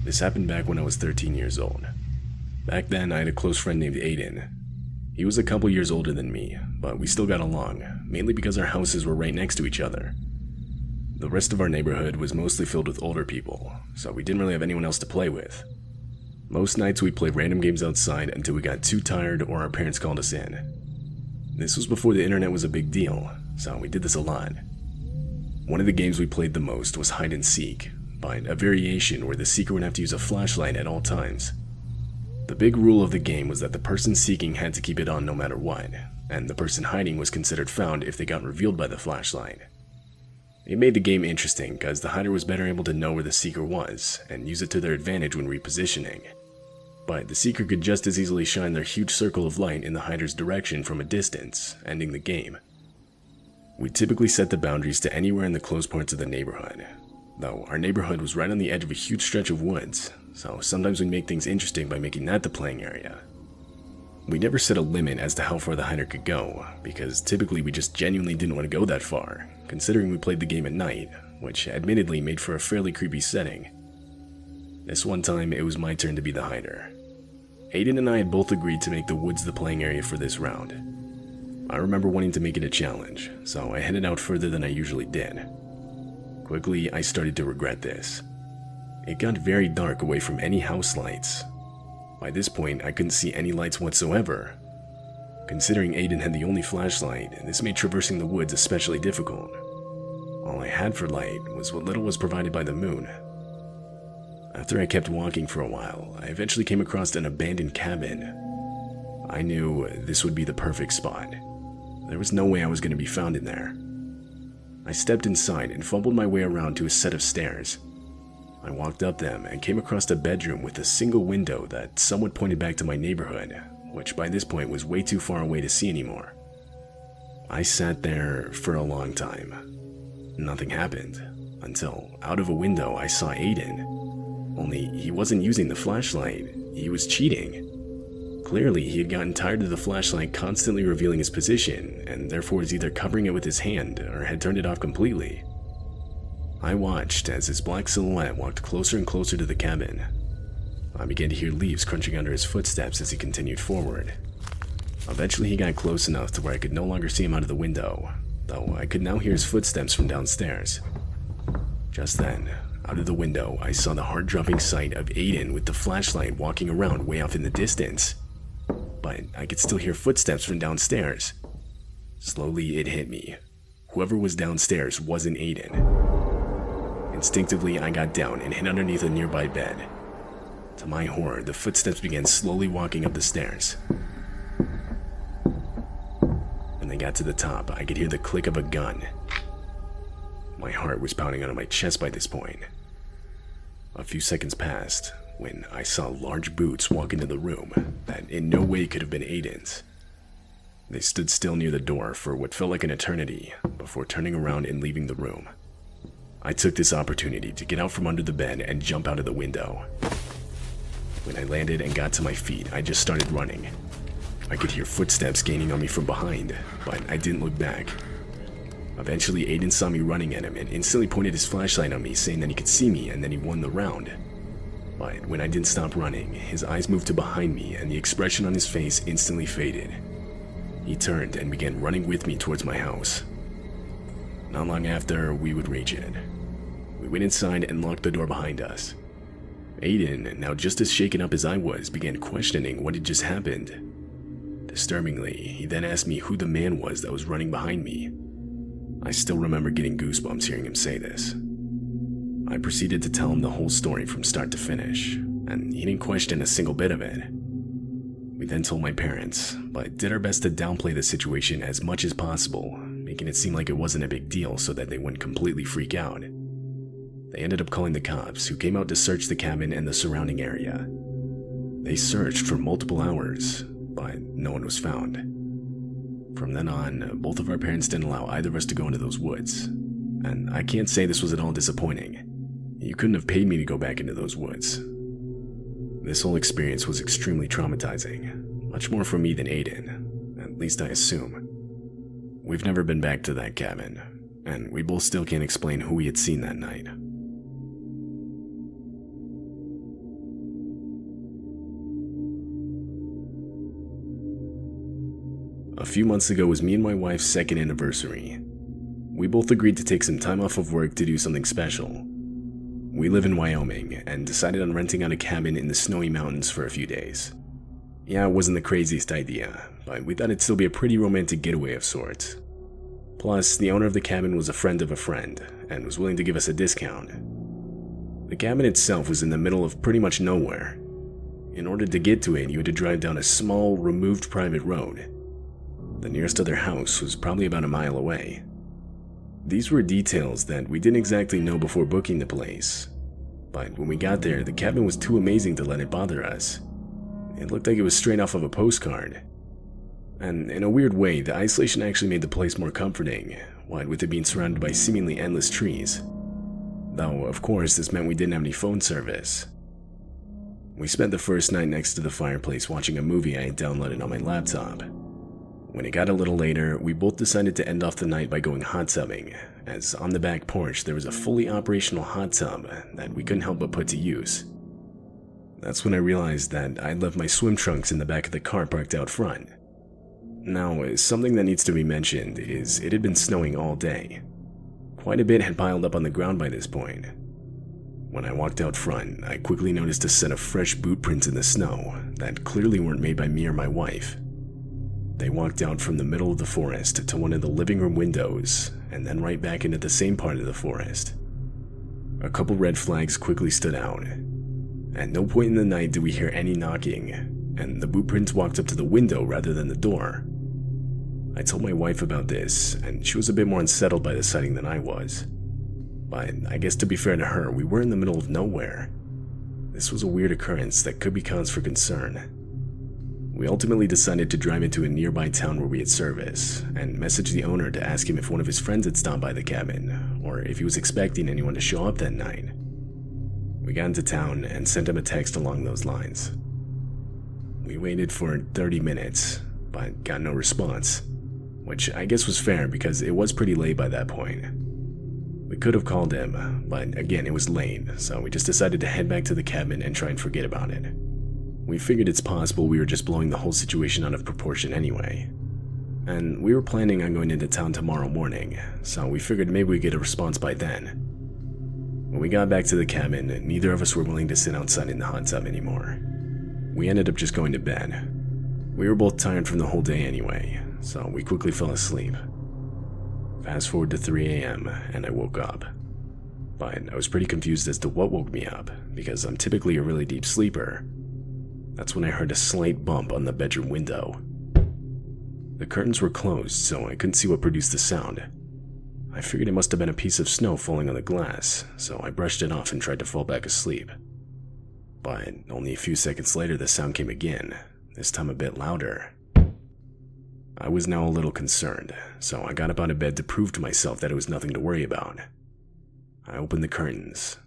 This happened back when I was 13 years old. Back then, I had a close friend named Aiden. He was a couple years older than me, but we still got along, mainly because our houses were right next to each other. The rest of our neighborhood was mostly filled with older people, so we didn't really have anyone else to play with. Most nights we'd play random games outside until we got too tired or our parents called us in. This was before the internet was a big deal, so we did this a lot. One of the games we played the most was hide and seek, but a variation where the seeker would have to use a flashlight at all times. The big rule of the game was that the person seeking had to keep it on no matter what, and the person hiding was considered found if they got revealed by the flashlight. It made the game interesting because the hider was better able to know where the seeker was and use it to their advantage when repositioning. But the seeker could just as easily shine their huge circle of light in the hider's direction from a distance, ending the game. We typically set the boundaries to anywhere in the closed parts of the neighborhood, though our neighborhood was right on the edge of a huge stretch of woods, so sometimes we'd make things interesting by making that the playing area. We never set a limit as to how far the hider could go, because typically we just genuinely didn't want to go that far, considering we played the game at night, which admittedly made for a fairly creepy setting. This one time, it was my turn to be the hider. Aiden and I had both agreed to make the woods the playing area for this round. I remember wanting to make it a challenge, so I headed out further than I usually did. Quickly, I started to regret this. It got very dark away from any house lights. By this point, I couldn't see any lights whatsoever. Considering Aiden had the only flashlight, this made traversing the woods especially difficult. All I had for light was what little was provided by the moon. After I kept walking for a while, I eventually came across an abandoned cabin. I knew this would be the perfect spot. There was no way I was going to be found in there. I stepped inside and fumbled my way around to a set of stairs. I walked up them and came across a bedroom with a single window that somewhat pointed back to my neighborhood, which by this point was way too far away to see anymore. I sat there for a long time. Nothing happened, until out of a window I saw Aiden. Only he wasn't using the flashlight, he was cheating. Clearly, he had gotten tired of the flashlight constantly revealing his position, and therefore was either covering it with his hand or had turned it off completely. I watched as his black silhouette walked closer and closer to the cabin. I began to hear leaves crunching under his footsteps as he continued forward. Eventually, he got close enough to where I could no longer see him out of the window, though I could now hear his footsteps from downstairs. Just then, out of the window, I saw the heart-dropping sight of Aiden with the flashlight walking around way off in the distance. But I could still hear footsteps from downstairs. Slowly, it hit me. Whoever was downstairs wasn't Aiden. Instinctively, I got down and hid underneath a nearby bed. To my horror, the footsteps began slowly walking up the stairs. When they got to the top, I could hear the click of a gun. My heart was pounding out of my chest by this point. A few seconds passed when I saw large boots walk into the room that in no way could have been Aiden's. They stood still near the door for what felt like an eternity before turning around and leaving the room. I took this opportunity to get out from under the bed and jump out of the window. When I landed and got to my feet, I just started running. I could hear footsteps gaining on me from behind, but I didn't look back. Eventually, Aiden saw me running at him and instantly pointed his flashlight on me, saying that he could see me and then he won the round. But when I didn't stop running, his eyes moved to behind me and the expression on his face instantly faded. He turned and began running with me towards my house. Not long after, we would reach it. We went inside and locked the door behind us. Aiden, now just as shaken up as I was, began questioning what had just happened. Disturbingly, he then asked me who the man was that was running behind me. I still remember getting goosebumps hearing him say this. I proceeded to tell him the whole story from start to finish, and he didn't question a single bit of it. We then told my parents, but did our best to downplay the situation as much as possible, making it seem like it wasn't a big deal so that they wouldn't completely freak out. They ended up calling the cops, who came out to search the cabin and the surrounding area. They searched for multiple hours, but no one was found. From then on, both of our parents didn't allow either of us to go into those woods, and I can't say this was at all disappointing. You couldn't have paid me to go back into those woods. This whole experience was extremely traumatizing, much more for me than Aiden, at least I assume. We've never been back to that cabin, and we both still can't explain who we had seen that night. A few months ago was me and my wife's second anniversary. We both agreed to take some time off of work to do something special. We live in Wyoming and decided on renting out a cabin in the snowy mountains for a few days. Yeah, it wasn't the craziest idea, but we thought it'd still be a pretty romantic getaway of sorts. Plus, the owner of the cabin was a friend of a friend and was willing to give us a discount. The cabin itself was in the middle of pretty much nowhere. In order to get to it, you had to drive down a small, removed private road. The nearest other house was probably about a mile away. These were details that we didn't exactly know before booking the place, but when we got there, the cabin was too amazing to let it bother us. It looked like it was straight off of a postcard. And in a weird way, the isolation actually made the place more comforting, what with it being surrounded by seemingly endless trees. Though, of course, this meant we didn't have any phone service. We spent the first night next to the fireplace watching a movie I had downloaded on my laptop. When it got a little later, we both decided to end off the night by going hot tubbing, as on the back porch there was a fully operational hot tub that we couldn't help but put to use. That's when I realized that I'd left my swim trunks in the back of the car parked out front. Now, something that needs to be mentioned is it had been snowing all day. Quite a bit had piled up on the ground by this point. When I walked out front, I quickly noticed a set of fresh boot prints in the snow that clearly weren't made by me or my wife. They walked out from the middle of the forest to one of the living room windows, and then right back into the same part of the forest. A couple red flags quickly stood out. At no point in the night did we hear any knocking, and the boot prints walked up to the window rather than the door. I told my wife about this, and she was a bit more unsettled by the sighting than I was. But I guess to be fair to her, we were in the middle of nowhere. This was a weird occurrence that could be cause for concern. We ultimately decided to drive into a nearby town where we had service, and message the owner to ask him if one of his friends had stopped by the cabin, or if he was expecting anyone to show up that night. We got into town and sent him a text along those lines. We waited for 30 minutes, but got no response, which I guess was fair because it was pretty late by that point. We could have called him, but again it was late, so we just decided to head back to the cabin and try and forget about it. We figured it's possible we were just blowing the whole situation out of proportion anyway. And we were planning on going into town tomorrow morning, so we figured maybe we'd get a response by then. When we got back to the cabin, neither of us were willing to sit outside in the hot tub anymore. We ended up just going to bed. We were both tired from the whole day anyway, so we quickly fell asleep. Fast forward to 3 a.m. and I woke up. But I was pretty confused as to what woke me up, because I'm typically a really deep sleeper. That's when I heard a slight bump on the bedroom window. The curtains were closed, so I couldn't see what produced the sound. I figured it must have been a piece of snow falling on the glass, so I brushed it off and tried to fall back asleep. But only a few seconds later the sound came again, this time a bit louder. I was now a little concerned, so I got up out of bed to prove to myself that it was nothing to worry about. I opened the curtains.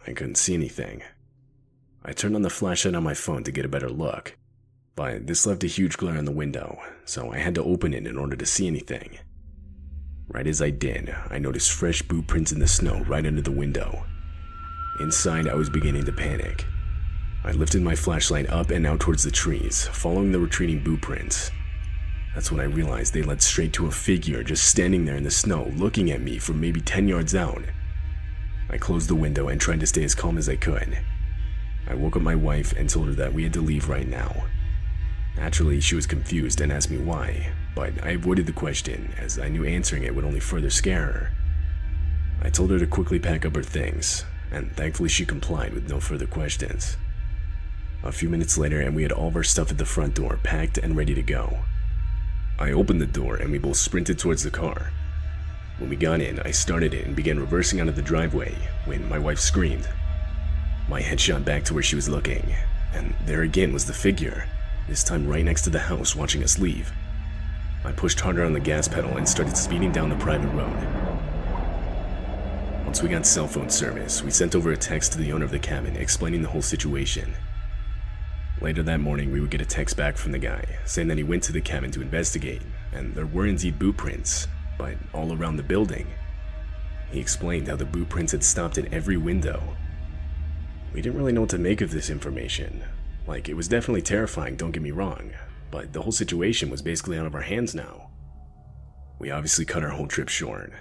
I couldn't see anything. I turned on the flashlight on my phone to get a better look, but this left a huge glare on the window, so I had to open it in order to see anything. Right as I did, I noticed fresh boot prints in the snow right under the window. Inside, I was beginning to panic. I lifted my flashlight up and out towards the trees, following the retreating boot prints. That's when I realized they led straight to a figure just standing there in the snow, looking at me from maybe 10 yards out. I closed the window and tried to stay as calm as I could. I woke up my wife and told her that we had to leave right now. Naturally, she was confused and asked me why, but I avoided the question as I knew answering it would only further scare her. I told her to quickly pack up her things, and thankfully she complied with no further questions. A few minutes later, and we had all of our stuff at the front door packed and ready to go. I opened the door and we both sprinted towards the car. When we got in, I started it and began reversing out of the driveway when my wife screamed. My head shot back to where she was looking, and there again was the figure, this time right next to the house watching us leave. I pushed harder on the gas pedal and started speeding down the private road. Once we got cell phone service, we sent over a text to the owner of the cabin explaining the whole situation. Later that morning, we would get a text back from the guy saying that he went to the cabin to investigate, and there were indeed boot prints, but all around the building. He explained how the boot prints had stopped at every window. We didn't really know what to make of this information. Like, it was definitely terrifying, don't get me wrong, but the whole situation was basically out of our hands now. We obviously cut our whole trip short.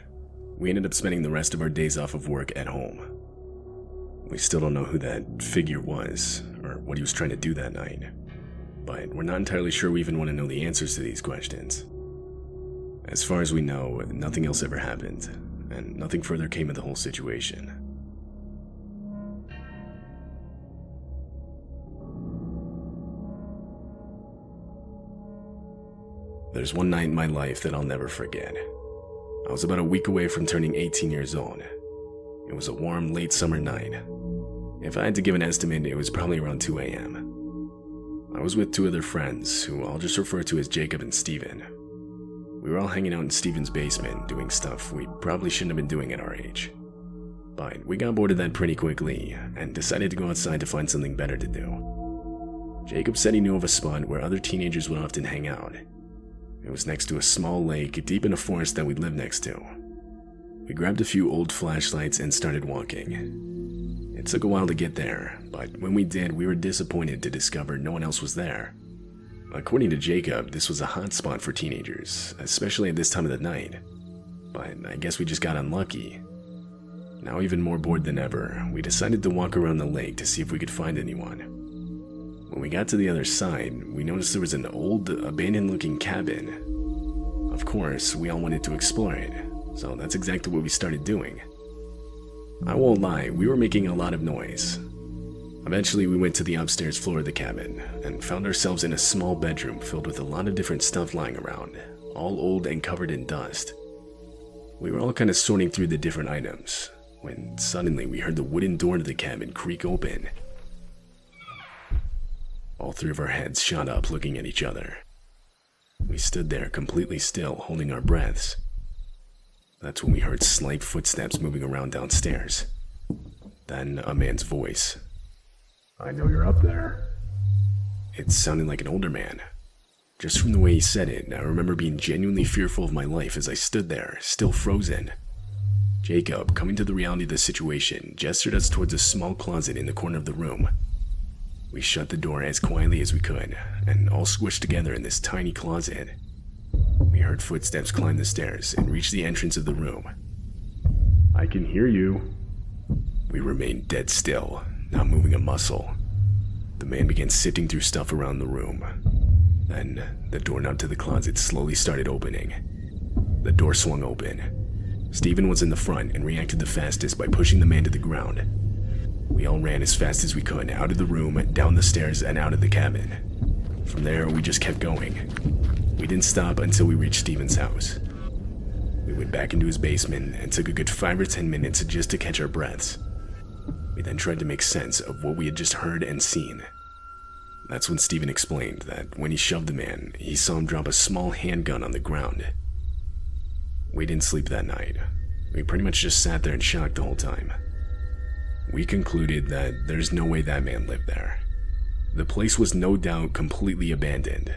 We ended up spending the rest of our days off of work at home. We still don't know who that figure was, or what he was trying to do that night, but we're not entirely sure we even want to know the answers to these questions. As far as we know, nothing else ever happened, and nothing further came of the whole situation. There's one night in my life that I'll never forget. I was about a week away from turning 18 years old. It was a warm, late summer night. If I had to give an estimate, it was probably around 2 a.m. I was with two other friends, who I'll just refer to as Jacob and Steven. We were all hanging out in Steven's basement, doing stuff we probably shouldn't have been doing at our age. But we got bored of that pretty quickly, and decided to go outside to find something better to do. Jacob said he knew of a spot where other teenagers would often hang out. It was next to a small lake deep in a forest that we lived next to. We grabbed a few old flashlights and started walking. It took a while to get there, but when we did, we were disappointed to discover no one else was there. According to Jacob, this was a hot spot for teenagers, especially at this time of the night. But I guess we just got unlucky. Now even more bored than ever, we decided to walk around the lake to see if we could find anyone. When we got to the other side, we noticed there was an old, abandoned-looking cabin. Of course, we all wanted to explore it, so that's exactly what we started doing. I won't lie, we were making a lot of noise. Eventually, we went to the upstairs floor of the cabin, and found ourselves in a small bedroom filled with a lot of different stuff lying around, all old and covered in dust. We were all kind of sorting through the different items, when suddenly we heard the wooden door to the cabin creak open. All three of our heads shot up, looking at each other. We stood there completely still, holding our breaths. That's when we heard slight footsteps moving around downstairs. Then a man's voice. "I know you're up there." It sounded like an older man. Just from the way he said it, I remember being genuinely fearful of my life as I stood there, still frozen. Jacob, coming to the reality of the situation, gestured us towards a small closet in the corner of the room. We shut the door as quietly as we could, and all squished together in this tiny closet. We heard footsteps climb the stairs and reach the entrance of the room. "I can hear you." We remained dead still, not moving a muscle. The man began sifting through stuff around the room. Then, the doorknob to the closet slowly started opening. The door swung open. Steven was in the front and reacted the fastest by pushing the man to the ground. We all ran as fast as we could, out of the room, down the stairs, and out of the cabin. From there, we just kept going. We didn't stop until we reached Steven's house. We went back into his basement and took a good 5 or 10 minutes just to catch our breaths. We then tried to make sense of what we had just heard and seen. That's when Steven explained that when he shoved the man, he saw him drop a small handgun on the ground. We didn't sleep that night. We pretty much just sat there in shock the whole time. We concluded that there's no way that man lived there. The place was no doubt completely abandoned.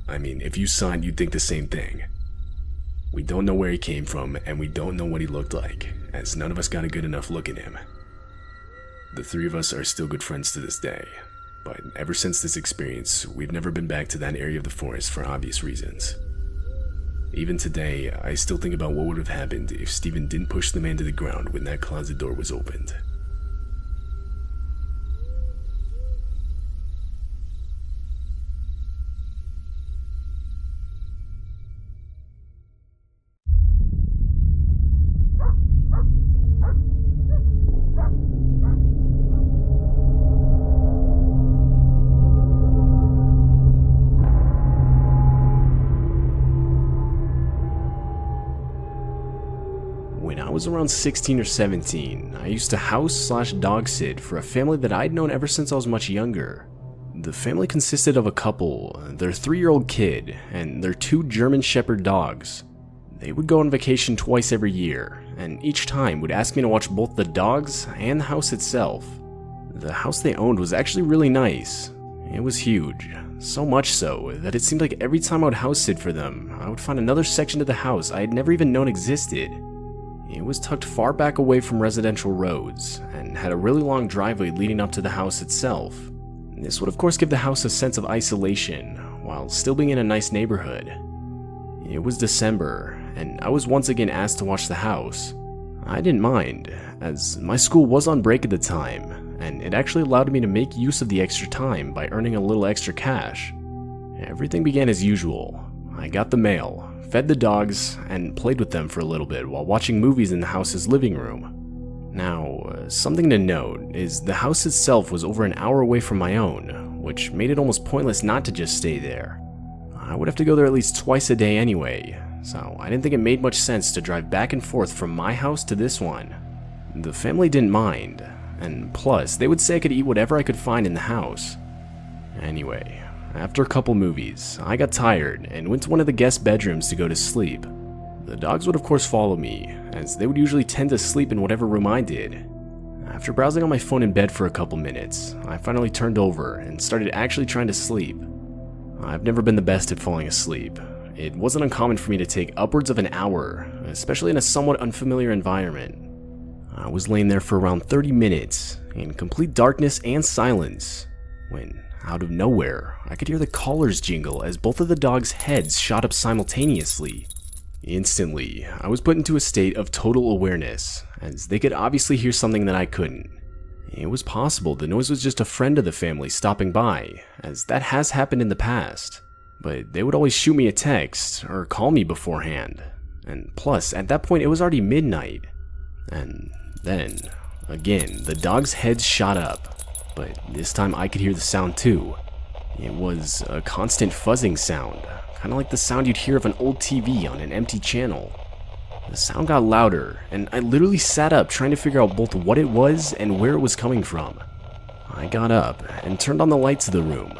I mean, if you saw it, you'd think the same thing. We don't know where he came from, and we don't know what he looked like, as none of us got a good enough look at him. The three of us are still good friends to this day, but ever since this experience, we've never been back to that area of the forest for obvious reasons. Even today, I still think about what would have happened if Steven didn't push the man to the ground when that closet door was opened. When I was around 16 or 17, I used to house/dog sit for a family that I'd known ever since I was much younger. The family consisted of a couple, their 3-year-old kid, and their 2 German Shepherd dogs. They would go on vacation twice every year, and each time would ask me to watch both the dogs and the house itself. The house they owned was actually really nice. It was huge, so much so that it seemed like every time I would house sit for them, I would find another section to the house I had never even known existed. It was tucked far back away from residential roads, and had a really long driveway leading up to the house itself. This would of course give the house a sense of isolation, while still being in a nice neighborhood. It was December, and I was once again asked to watch the house. I didn't mind, as my school was on break at the time, and it actually allowed me to make use of the extra time by earning a little extra cash. Everything began as usual. I got the mail, fed the dogs, and played with them for a little bit while watching movies in the house's living room. Now, something to note is the house itself was over an hour away from my own, which made it almost pointless not to just stay there. I would have to go there at least twice a day anyway, so I didn't think it made much sense to drive back and forth from my house to this one. The family didn't mind, and plus, they would say I could eat whatever I could find in the house. Anyway, after a couple movies, I got tired and went to one of the guest bedrooms to go to sleep. The dogs would of course follow me, as they would usually tend to sleep in whatever room I did. After browsing on my phone in bed for a couple minutes, I finally turned over and started actually trying to sleep. I've never been the best at falling asleep. It wasn't uncommon for me to take upwards of an hour, especially in a somewhat unfamiliar environment. I was laying there for around 30 minutes, in complete darkness and silence, when, out of nowhere, I could hear the collars jingle as both of the dogs' heads shot up simultaneously. Instantly, I was put into a state of total awareness, as they could obviously hear something that I couldn't. It was possible the noise was just a friend of the family stopping by, as that has happened in the past, but they would always shoot me a text or call me beforehand, and plus, at that point it was already midnight. And then, again, the dogs' heads shot up, but this time I could hear the sound too. It was a constant fuzzing sound, kind of like the sound you'd hear of an old TV on an empty channel. The sound got louder, and I literally sat up trying to figure out both what it was and where it was coming from. I got up and turned on the lights of the room,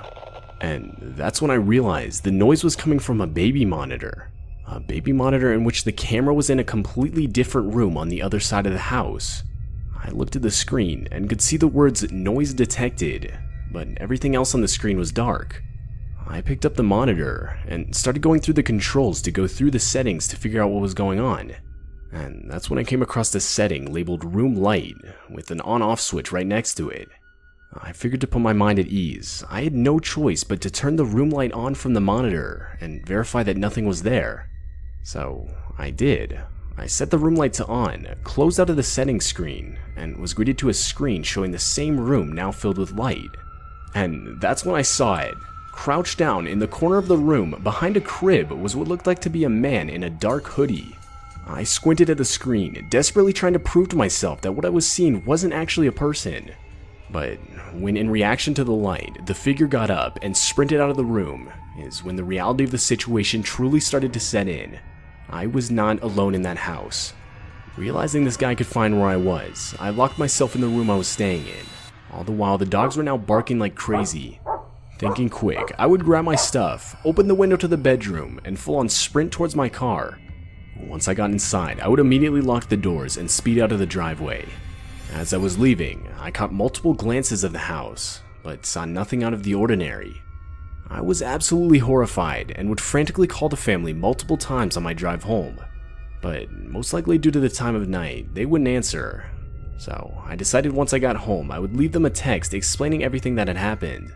and that's when I realized the noise was coming from a baby monitor. A baby monitor in which the camera was in a completely different room on the other side of the house. I looked at the screen and could see the words "noise detected," but everything else on the screen was dark. I picked up the monitor and started going through the controls to go through the settings to figure out what was going on. And that's when I came across this setting labeled room light with an on-off switch right next to it. I figured to put my mind at ease, I had no choice but to turn the room light on from the monitor and verify that nothing was there. So I did. I set the room light to on, closed out of the settings screen, and was greeted to a screen showing the same room now filled with light. And that's when I saw it. Crouched down in the corner of the room behind a crib was what looked like to be a man in a dark hoodie. I squinted at the screen, desperately trying to prove to myself that what I was seeing wasn't actually a person. But when in reaction to the light, the figure got up and sprinted out of the room, is when the reality of the situation truly started to set in. I was not alone in that house. Realizing this guy could find where I was, I locked myself in the room I was staying in. All the while, the dogs were now barking like crazy. Thinking quick, I would grab my stuff, open the window to the bedroom, and full on sprint towards my car. Once I got inside, I would immediately lock the doors and speed out of the driveway. As I was leaving, I caught multiple glances of the house, but saw nothing out of the ordinary. I was absolutely horrified and would frantically call the family multiple times on my drive home, but most likely due to the time of night, they wouldn't answer. So I decided once I got home, I would leave them a text explaining everything that had happened.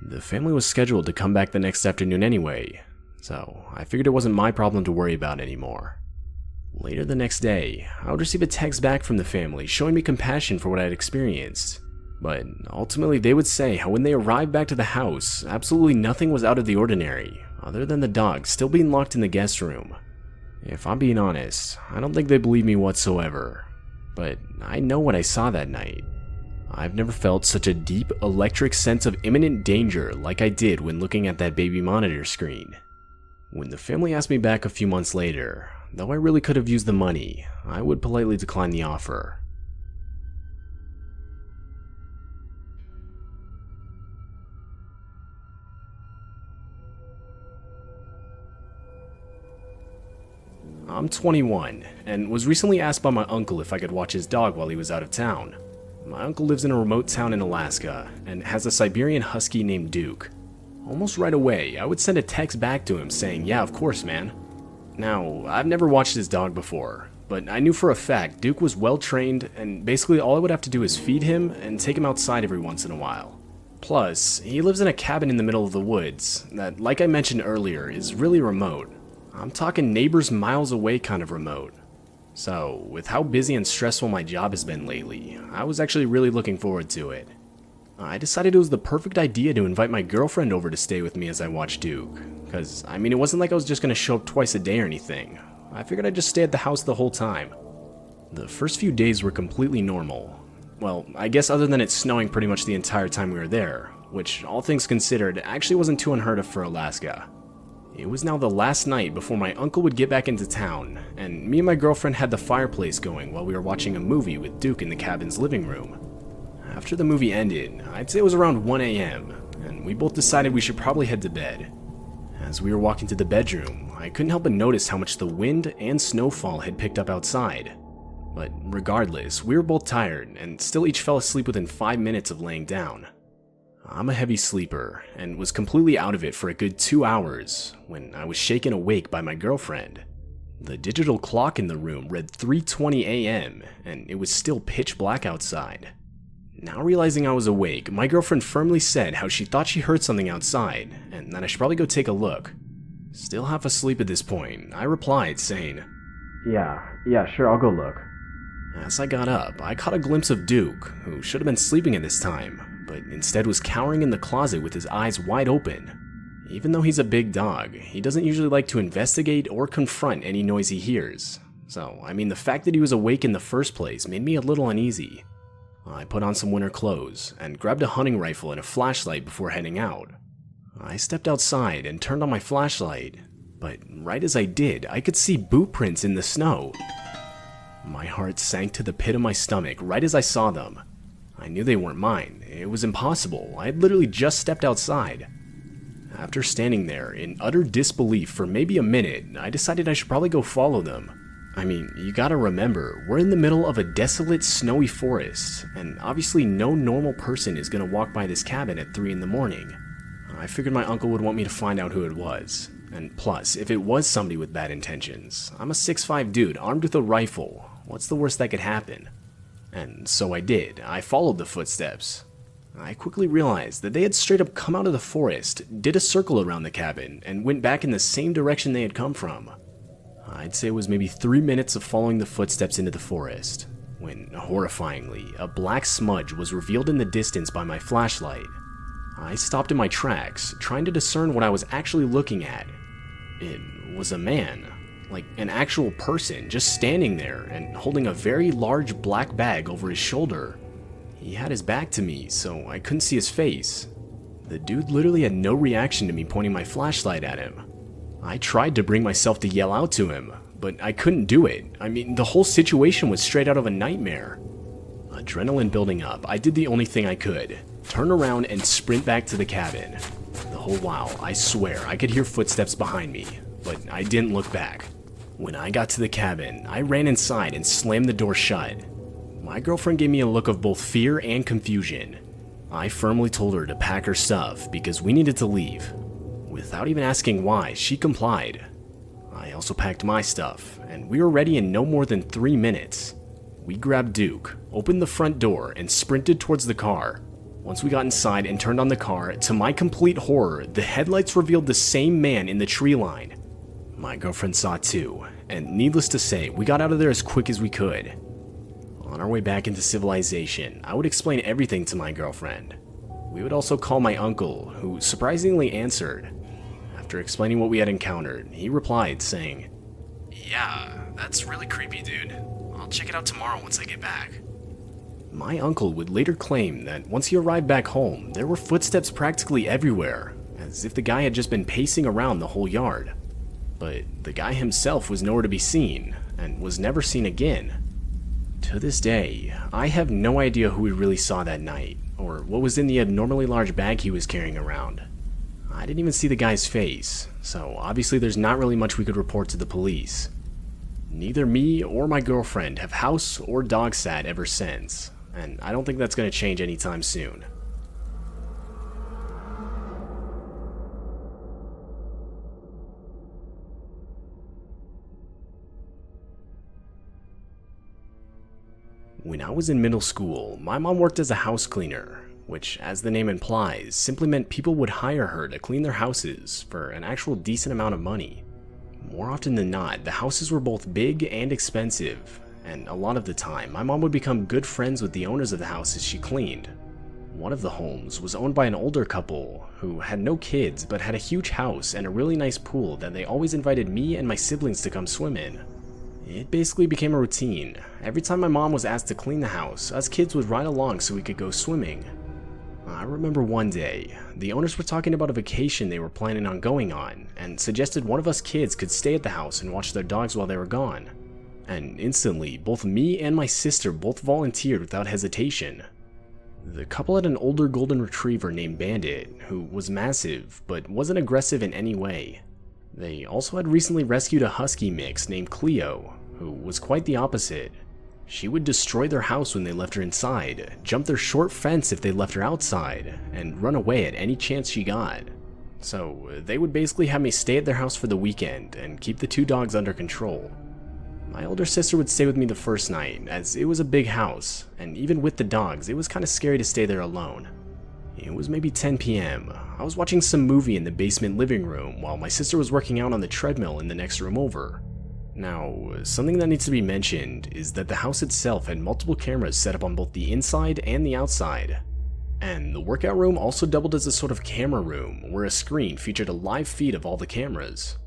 The family was scheduled to come back the next afternoon anyway, so I figured it wasn't my problem to worry about anymore. Later the next day, I would receive a text back from the family showing me compassion for what I had experienced, but ultimately they would say how when they arrived back to the house, absolutely nothing was out of the ordinary, other than the dog still being locked in the guest room. If I'm being honest, I don't think they believe me whatsoever, but I know what I saw that night. I've never felt such a deep, electric sense of imminent danger like I did when looking at that baby monitor screen. When the family asked me back a few months later, though I really could have used the money, I would politely decline the offer. I'm 21, and was recently asked by my uncle if I could watch his dog while he was out of town. My uncle lives in a remote town in Alaska, and has a Siberian Husky named Duke. Almost right away, I would send a text back to him saying, "Yeah, of course, man." Now, I've never watched his dog before, but I knew for a fact Duke was well trained, and basically all I would have to do is feed him and take him outside every once in a while. Plus, he lives in a cabin in the middle of the woods that, like I mentioned earlier, is really remote. I'm talking neighbors miles away kind of remote. So, with how busy and stressful my job has been lately, I was actually really looking forward to it. I decided it was the perfect idea to invite my girlfriend over to stay with me as I watched Duke. Because, I mean, it wasn't like I was just going to show up twice a day or anything. I figured I'd just stay at the house the whole time. The first few days were completely normal. Well, I guess other than it snowing pretty much the entire time we were there, which, all things considered, actually wasn't too unheard of for Alaska. It was now the last night before my uncle would get back into town, and me and my girlfriend had the fireplace going while we were watching a movie with Duke in the cabin's living room. After the movie ended, I'd say it was around 1 a.m., and we both decided we should probably head to bed. As we were walking to the bedroom, I couldn't help but notice how much the wind and snowfall had picked up outside. But regardless, we were both tired and still each fell asleep within 5 minutes of laying down. I'm a heavy sleeper and was completely out of it for a good 2 hours when I was shaken awake by my girlfriend. The digital clock in the room read 3:20 a.m. and it was still pitch black outside. Now realizing I was awake, my girlfriend firmly said how she thought she heard something outside and that I should probably go take a look. Still half asleep at this point, I replied saying, Yeah, sure, I'll go look. As I got up, I caught a glimpse of Duke, who should have been sleeping at this time, but instead was cowering in the closet with his eyes wide open. Even though he's a big dog, he doesn't usually like to investigate or confront any noise he hears. So, I mean, the fact that he was awake in the first place made me a little uneasy. I put on some winter clothes and grabbed a hunting rifle and a flashlight before heading out. I stepped outside and turned on my flashlight, but right as I did, I could see boot prints in the snow. My heart sank to the pit of my stomach right as I saw them. I knew they weren't mine. It was impossible. I had literally just stepped outside. After standing there in utter disbelief for maybe a minute, I decided I should probably go follow them. I mean, you gotta remember, we're in the middle of a desolate, snowy forest, and obviously no normal person is gonna walk by this cabin at 3 in the morning. I figured my uncle would want me to find out who it was. And plus, if it was somebody with bad intentions, I'm a 6'5" dude armed with a rifle. What's the worst that could happen? And so I did. I followed the footsteps. I quickly realized that they had straight up come out of the forest, did a circle around the cabin, and went back in the same direction they had come from. I'd say it was maybe 3 minutes of following the footsteps into the forest, when, horrifyingly, a black smudge was revealed in the distance by my flashlight. I stopped in my tracks, trying to discern what I was actually looking at. It was a man, like an actual person, just standing there and holding a very large black bag over his shoulder. He had his back to me, so I couldn't see his face. The dude literally had no reaction to me pointing my flashlight at him. I tried to bring myself to yell out to him, but I couldn't do it. I mean, the whole situation was straight out of a nightmare. Adrenaline building up, I did the only thing I could. Turn around and sprint back to the cabin. The whole while, I swear, I could hear footsteps behind me, but I didn't look back. When I got to the cabin, I ran inside and slammed the door shut. My girlfriend gave me a look of both fear and confusion. I firmly told her to pack her stuff because we needed to leave. Without even asking why, she complied. I also packed my stuff, and we were ready in no more than 3 minutes. We grabbed Duke, opened the front door, and sprinted towards the car. Once we got inside and turned on the car, to my complete horror, the headlights revealed the same man in the tree line. My girlfriend saw it too, and needless to say, we got out of there as quick as we could. On our way back into civilization, I would explain everything to my girlfriend. We would also call my uncle, who surprisingly answered. After explaining what we had encountered, he replied saying, "Yeah, that's really creepy, dude. I'll check it out tomorrow once I get back." My uncle would later claim that once he arrived back home, there were footsteps practically everywhere, as if the guy had just been pacing around the whole yard. But the guy himself was nowhere to be seen, and was never seen again. To this day, I have no idea who we really saw that night, or what was in the abnormally large bag he was carrying around. I didn't even see the guy's face, so obviously there's not really much we could report to the police. Neither me or my girlfriend have house or dog sat ever since, and I don't think that's going to change anytime soon. When I was in middle school, my mom worked as a house cleaner, which, as the name implies, simply meant people would hire her to clean their houses for an actual decent amount of money. More often than not, the houses were both big and expensive, and a lot of the time, my mom would become good friends with the owners of the houses she cleaned. One of the homes was owned by an older couple who had no kids but had a huge house and a really nice pool that they always invited me and my siblings to come swim in. It basically became a routine. Every time my mom was asked to clean the house, us kids would ride along so we could go swimming. I remember one day, the owners were talking about a vacation they were planning on going on, and suggested one of us kids could stay at the house and watch their dogs while they were gone. And instantly, both me and my sister both volunteered without hesitation. The couple had an older golden retriever named Bandit, who was massive, but wasn't aggressive in any way. They also had recently rescued a husky mix named Cleo, who was quite the opposite. She would destroy their house when they left her inside, jump their short fence if they left her outside, and run away at any chance she got. So they would basically have me stay at their house for the weekend and keep the two dogs under control. My older sister would stay with me the first night, as it was a big house, and even with the dogs, it was kind of scary to stay there alone. It was maybe 10 p.m. I was watching some movie in the basement living room while my sister was working out on the treadmill in the next room over. Now, something that needs to be mentioned is that the house itself had multiple cameras set up on both the inside and the outside. And the workout room also doubled as a sort of camera room, where a screen featured a live feed of all the cameras.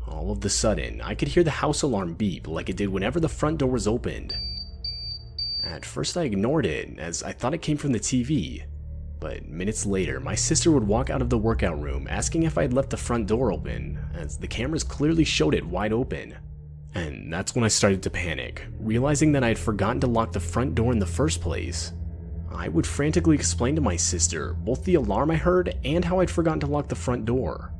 All of a sudden, I could hear the house alarm beep like it did whenever the front door was opened. At first I ignored it, as I thought it came from the TV. But minutes later, my sister would walk out of the workout room asking if I had left the front door open, as the cameras clearly showed it wide open. And that's when I started to panic, realizing that I had forgotten to lock the front door in the first place. I would frantically explain to my sister both the alarm I heard and how I'd forgotten to lock the front door.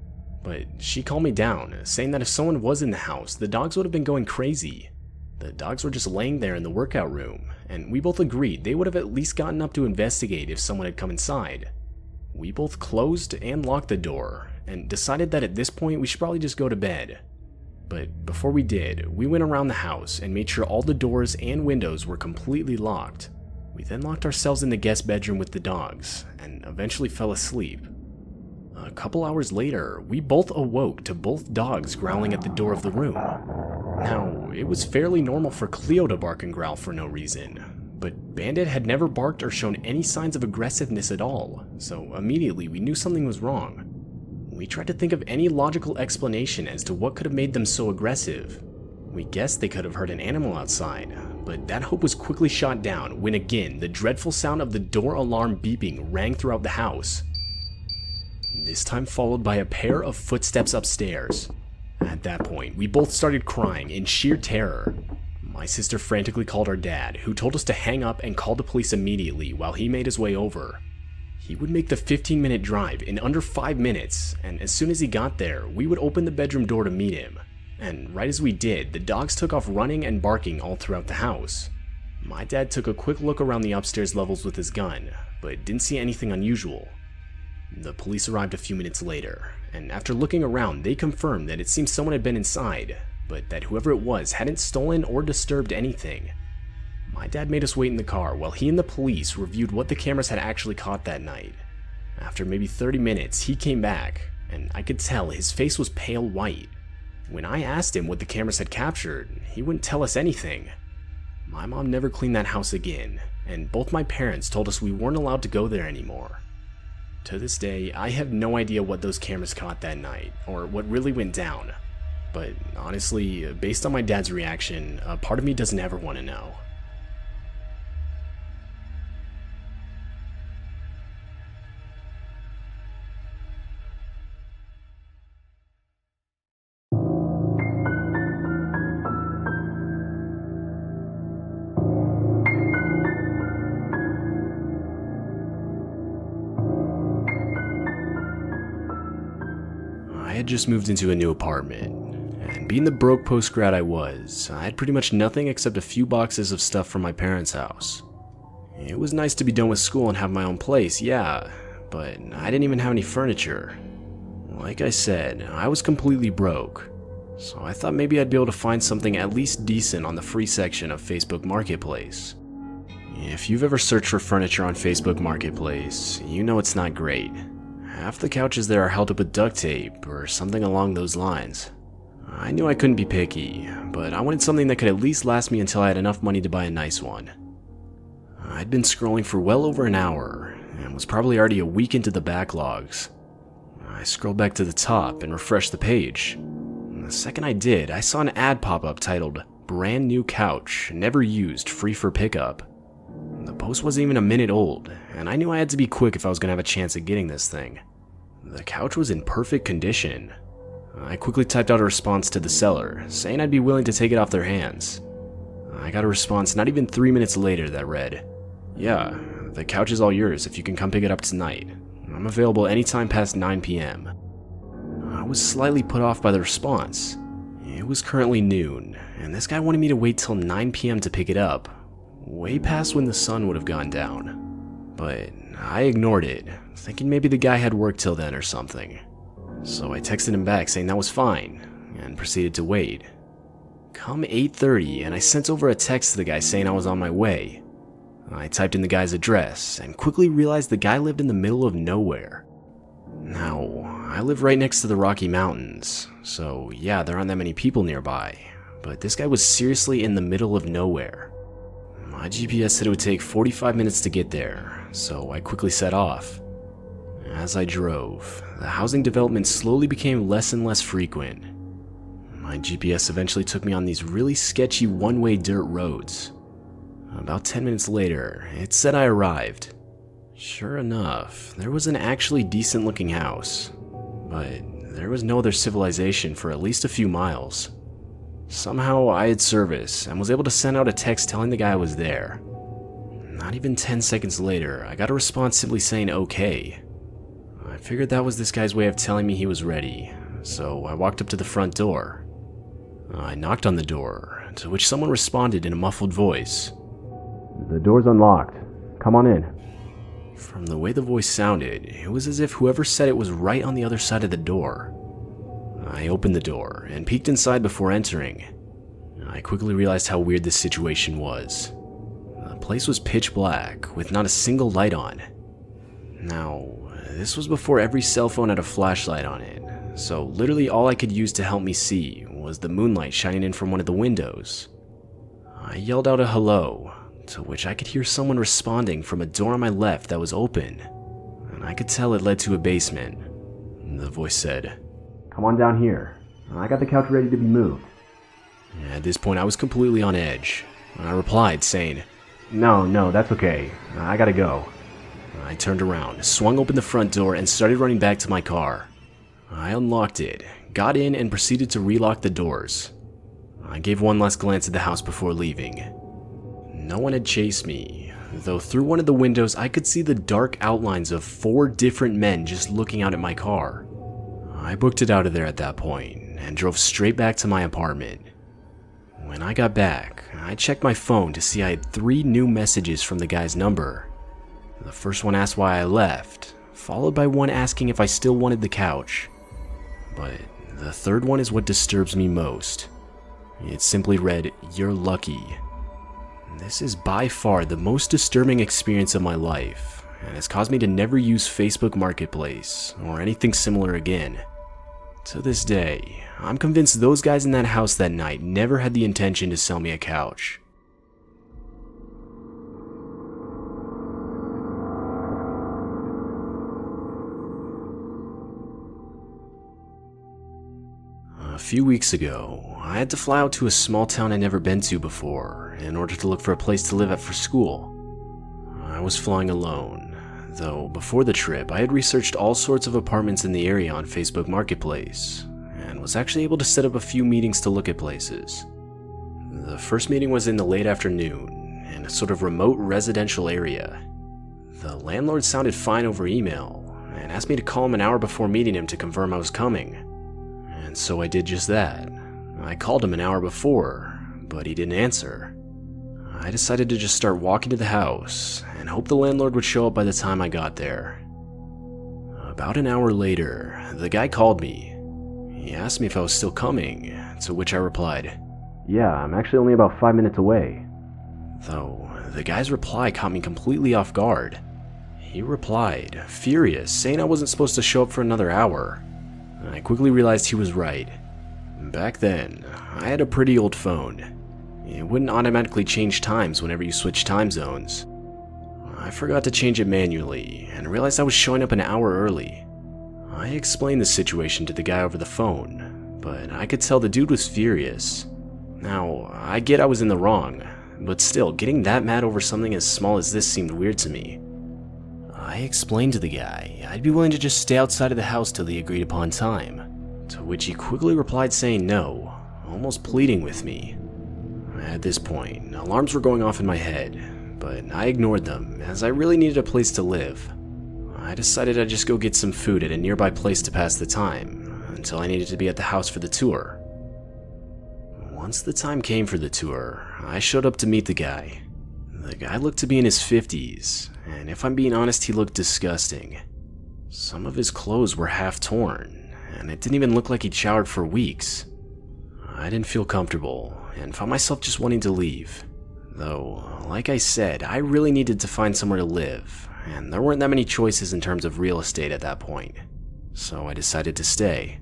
But she calmed me down, saying that if someone was in the house, the dogs would have been going crazy. The dogs were just laying there in the workout room, and we both agreed they would have at least gotten up to investigate if someone had come inside. We both closed and locked the door, and decided that at this point we should probably just go to bed. But before we did, we went around the house and made sure all the doors and windows were completely locked. We then locked ourselves in the guest bedroom with the dogs, and eventually fell asleep. A couple hours later, we both awoke to both dogs growling at the door of the room. Now, it was fairly normal for Cleo to bark and growl for no reason, but Bandit had never barked or shown any signs of aggressiveness at all, so immediately we knew something was wrong. We tried to think of any logical explanation as to what could have made them so aggressive. We guessed they could have heard an animal outside, but that hope was quickly shot down when again the dreadful sound of the door alarm beeping rang throughout the house. This time followed by a pair of footsteps upstairs. At that point, we both started crying in sheer terror. My sister frantically called our dad, who told us to hang up and call the police immediately while he made his way over. He would make the 15-minute drive in under 5 minutes, and as soon as he got there, we would open the bedroom door to meet him. And right as we did, the dogs took off running and barking all throughout the house. My dad took a quick look around the upstairs levels with his gun, but didn't see anything unusual. The police arrived a few minutes later, and after looking around, they confirmed that it seemed someone had been inside, but that whoever it was hadn't stolen or disturbed anything. My dad made us wait in the car while he and the police reviewed what the cameras had actually caught that night. After maybe 30 minutes, he came back, and I could tell his face was pale white. When I asked him what the cameras had captured, he wouldn't tell us anything. My mom never cleaned that house again, and both my parents told us we weren't allowed to go there anymore. To this day, I have no idea what those cameras caught that night, or what really went down. But honestly, based on my dad's reaction, a part of me doesn't ever want to know. I had just moved into a new apartment, and being the broke post-grad I was, I had pretty much nothing except a few boxes of stuff from my parents' house. It was nice to be done with school and have my own place, yeah, but I didn't even have any furniture. Like I said, I was completely broke, so I thought maybe I'd be able to find something at least decent on the free section of Facebook Marketplace. If you've ever searched for furniture on Facebook Marketplace, you know it's not great. Half the couches there are held up with duct tape or something along those lines. I knew I couldn't be picky, but I wanted something that could at least last me until I had enough money to buy a nice one. I'd been scrolling for well over an hour, and was probably already a week into the backlogs. I scrolled back to the top and refreshed the page. The second I did, I saw an ad pop up titled, "Brand new couch, never used, free for pickup." The post wasn't even a minute old, and I knew I had to be quick if I was going to have a chance at getting this thing. The couch was in perfect condition. I quickly typed out a response to the seller, saying I'd be willing to take it off their hands. I got a response not even 3 minutes later that read, "Yeah, the couch is all yours if you can come pick it up tonight. I'm available anytime past 9 p.m. I was slightly put off by the response. It was currently noon, and this guy wanted me to wait till 9 p.m. to pick it up, way past when the sun would have gone down. But I ignored it, thinking maybe the guy had work till then or something. So I texted him back saying that was fine, and proceeded to wait. Come 8:30, and I sent over a text to the guy saying I was on my way. I typed in the guy's address, and quickly realized the guy lived in the middle of nowhere. Now, I live right next to the Rocky Mountains, so yeah, there aren't that many people nearby, but this guy was seriously in the middle of nowhere. My GPS said it would take 45 minutes to get there, so I quickly set off. As I drove, the housing development slowly became less and less frequent. My GPS eventually took me on these really sketchy one-way dirt roads. About 10 minutes later, it said I arrived. Sure enough, there was an actually decent-looking house, but there was no other civilization for at least a few miles. Somehow I had service and was able to send out a text telling the guy I was there. Not even 10 seconds later, I got a response simply saying okay. I figured that was this guy's way of telling me he was ready, so I walked up to the front door. I knocked on the door, to which someone responded in a muffled voice. "The door's unlocked. Come on in." From the way the voice sounded, it was as if whoever said it was right on the other side of the door. I opened the door and peeked inside before entering. I quickly realized how weird this situation was. The place was pitch black, with not a single light on. Now, this was before every cell phone had a flashlight on it, so literally all I could use to help me see was the moonlight shining in from one of the windows. I yelled out a hello, to which I could hear someone responding from a door on my left that was open, and I could tell it led to a basement. The voice said, "Come on down here. I got the couch ready to be moved." At this point I was completely on edge. I replied saying, No, that's okay. I gotta go." I turned around, swung open the front door, and started running back to my car. I unlocked it, got in, and proceeded to relock the doors. I gave one last glance at the house before leaving. No one had chased me, though through one of the windows I could see the dark outlines of 4 different men just looking out at my car. I booked it out of there at that point, and drove straight back to my apartment. When I got back, I checked my phone to see I had 3 new messages from the guy's number. The first one asked why I left, followed by one asking if I still wanted the couch. But the third one is what disturbs me most. It simply read, "You're lucky." This is by far the most disturbing experience of my life, and has caused me to never use Facebook Marketplace or anything similar again. To this day, I'm convinced those guys in that house that night never had the intention to sell me a couch. A few weeks ago, I had to fly out to a small town I'd never been to before in order to look for a place to live at for school. I was flying alone, though before the trip I had researched all sorts of apartments in the area on Facebook Marketplace, and was actually able to set up a few meetings to look at places. The first meeting was in the late afternoon, in a sort of remote residential area. The landlord sounded fine over email, and asked me to call him an hour before meeting him to confirm I was coming. And so I did just that. I called him an hour before, but he didn't answer. I decided to just start walking to the house, and hope the landlord would show up by the time I got there. About an hour later, the guy called me. He asked me if I was still coming, to which I replied, "Yeah, I'm actually only about 5 minutes away." Though the guy's reply caught me completely off guard. He replied, furious, saying I wasn't supposed to show up for another hour. I quickly realized he was right. Back then, I had a pretty old phone. It wouldn't automatically change times whenever you switch time zones. I forgot to change it manually and realized I was showing up an hour early. I explained the situation to the guy over the phone, but I could tell the dude was furious. Now, I get I was in the wrong, but still, getting that mad over something as small as this seemed weird to me. I explained to the guy I'd be willing to just stay outside of the house till the agreed upon time, to which he quickly replied saying no, almost pleading with me. At this point, alarms were going off in my head, but I ignored them as I really needed a place to live. I decided I'd just go get some food at a nearby place to pass the time, until I needed to be at the house for the tour. Once the time came for the tour, I showed up to meet the guy. The guy looked to be in his 50s, and if I'm being honest, he looked disgusting. Some of his clothes were half torn, and it didn't even look like he'd showered for weeks. I didn't feel comfortable, and found myself just wanting to leave. Though, like I said, I really needed to find somewhere to live, and there weren't that many choices in terms of real estate at that point, so I decided to stay.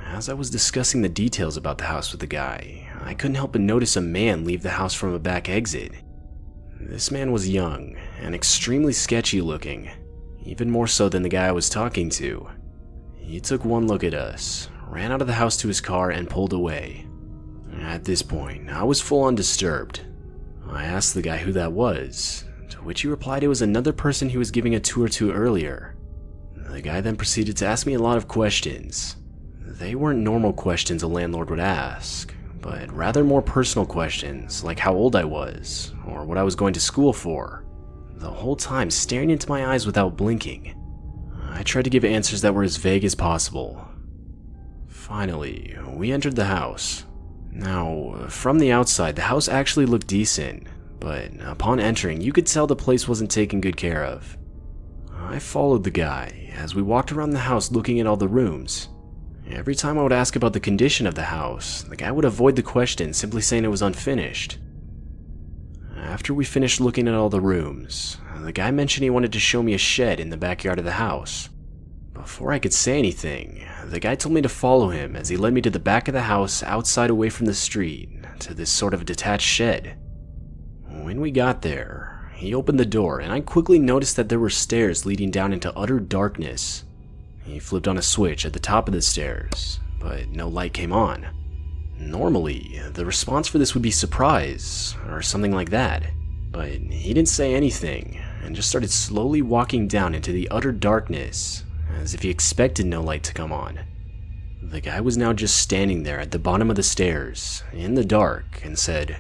As I was discussing the details about the house with the guy, I couldn't help but notice a man leave the house from a back exit. This man was young and extremely sketchy looking, even more so than the guy I was talking to. He took one look at us, ran out of the house to his car, and pulled away. At this point, I was full on disturbed. I asked the guy who that was, to which he replied it was another person he was giving a tour to earlier. The guy then proceeded to ask me a lot of questions. They weren't normal questions a landlord would ask, but rather more personal questions like how old I was, or what I was going to school for, the whole time staring into my eyes without blinking. I tried to give answers that were as vague as possible. Finally, we entered the house. Now, from the outside, the house actually looked decent, but upon entering, you could tell the place wasn't taken good care of. I followed the guy as we walked around the house looking at all the rooms. Every time I would ask about the condition of the house, the guy would avoid the question, simply saying it was unfinished. After we finished looking at all the rooms, the guy mentioned he wanted to show me a shed in the backyard of the house. Before I could say anything, the guy told me to follow him as he led me to the back of the house outside away from the street, to this sort of detached shed. When we got there, he opened the door and I quickly noticed that there were stairs leading down into utter darkness. He flipped on a switch at the top of the stairs, but no light came on. Normally, the response for this would be surprise, or something like that, but he didn't say anything, and just started slowly walking down into the utter darkness, as if he expected no light to come on. The guy was now just standing there at the bottom of the stairs, in the dark, and said,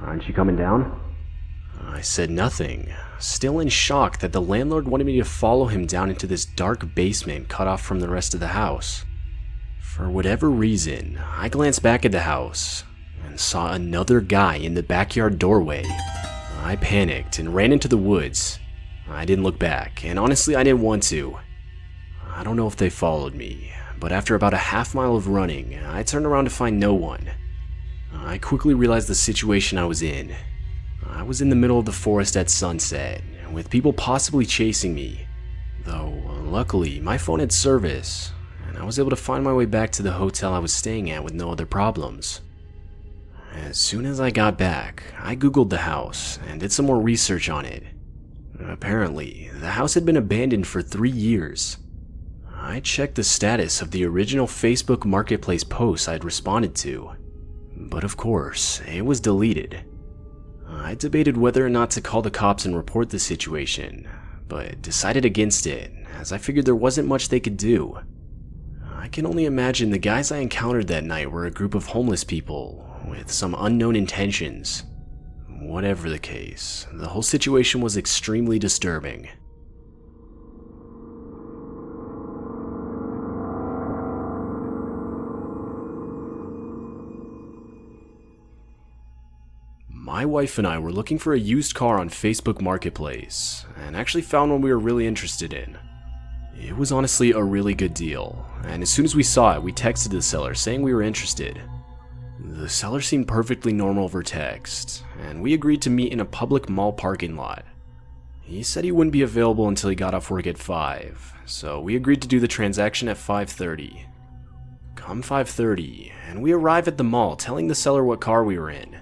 "Aren't you coming down?" I said nothing, still in shock that the landlord wanted me to follow him down into this dark basement cut off from the rest of the house. For whatever reason, I glanced back at the house and saw another guy in the backyard doorway. I panicked and ran into the woods. I didn't look back, and honestly I didn't want to. I don't know if they followed me, but after about a half mile of running, I turned around to find no one. I quickly realized the situation I was in. I was in the middle of the forest at sunset, with people possibly chasing me, though luckily my phone had service, and I was able to find my way back to the hotel I was staying at with no other problems. As soon as I got back, I googled the house and did some more research on it. Apparently, the house had been abandoned for 3 years. I checked the status of the original Facebook Marketplace posts I'd responded to, but of course, it was deleted. I debated whether or not to call the cops and report the situation, but decided against it, as I figured there wasn't much they could do. I can only imagine the guys I encountered that night were a group of homeless people with some unknown intentions. Whatever the case, the whole situation was extremely disturbing. My wife and I were looking for a used car on Facebook Marketplace, and actually found one we were really interested in. It was honestly a really good deal, and as soon as we saw it, we texted the seller saying we were interested. The seller seemed perfectly normal over text, and we agreed to meet in a public mall parking lot. He said he wouldn't be available until he got off work at 5, so we agreed to do the transaction at 5:30. Come 5:30, and we arrive at the mall telling the seller what car we were in,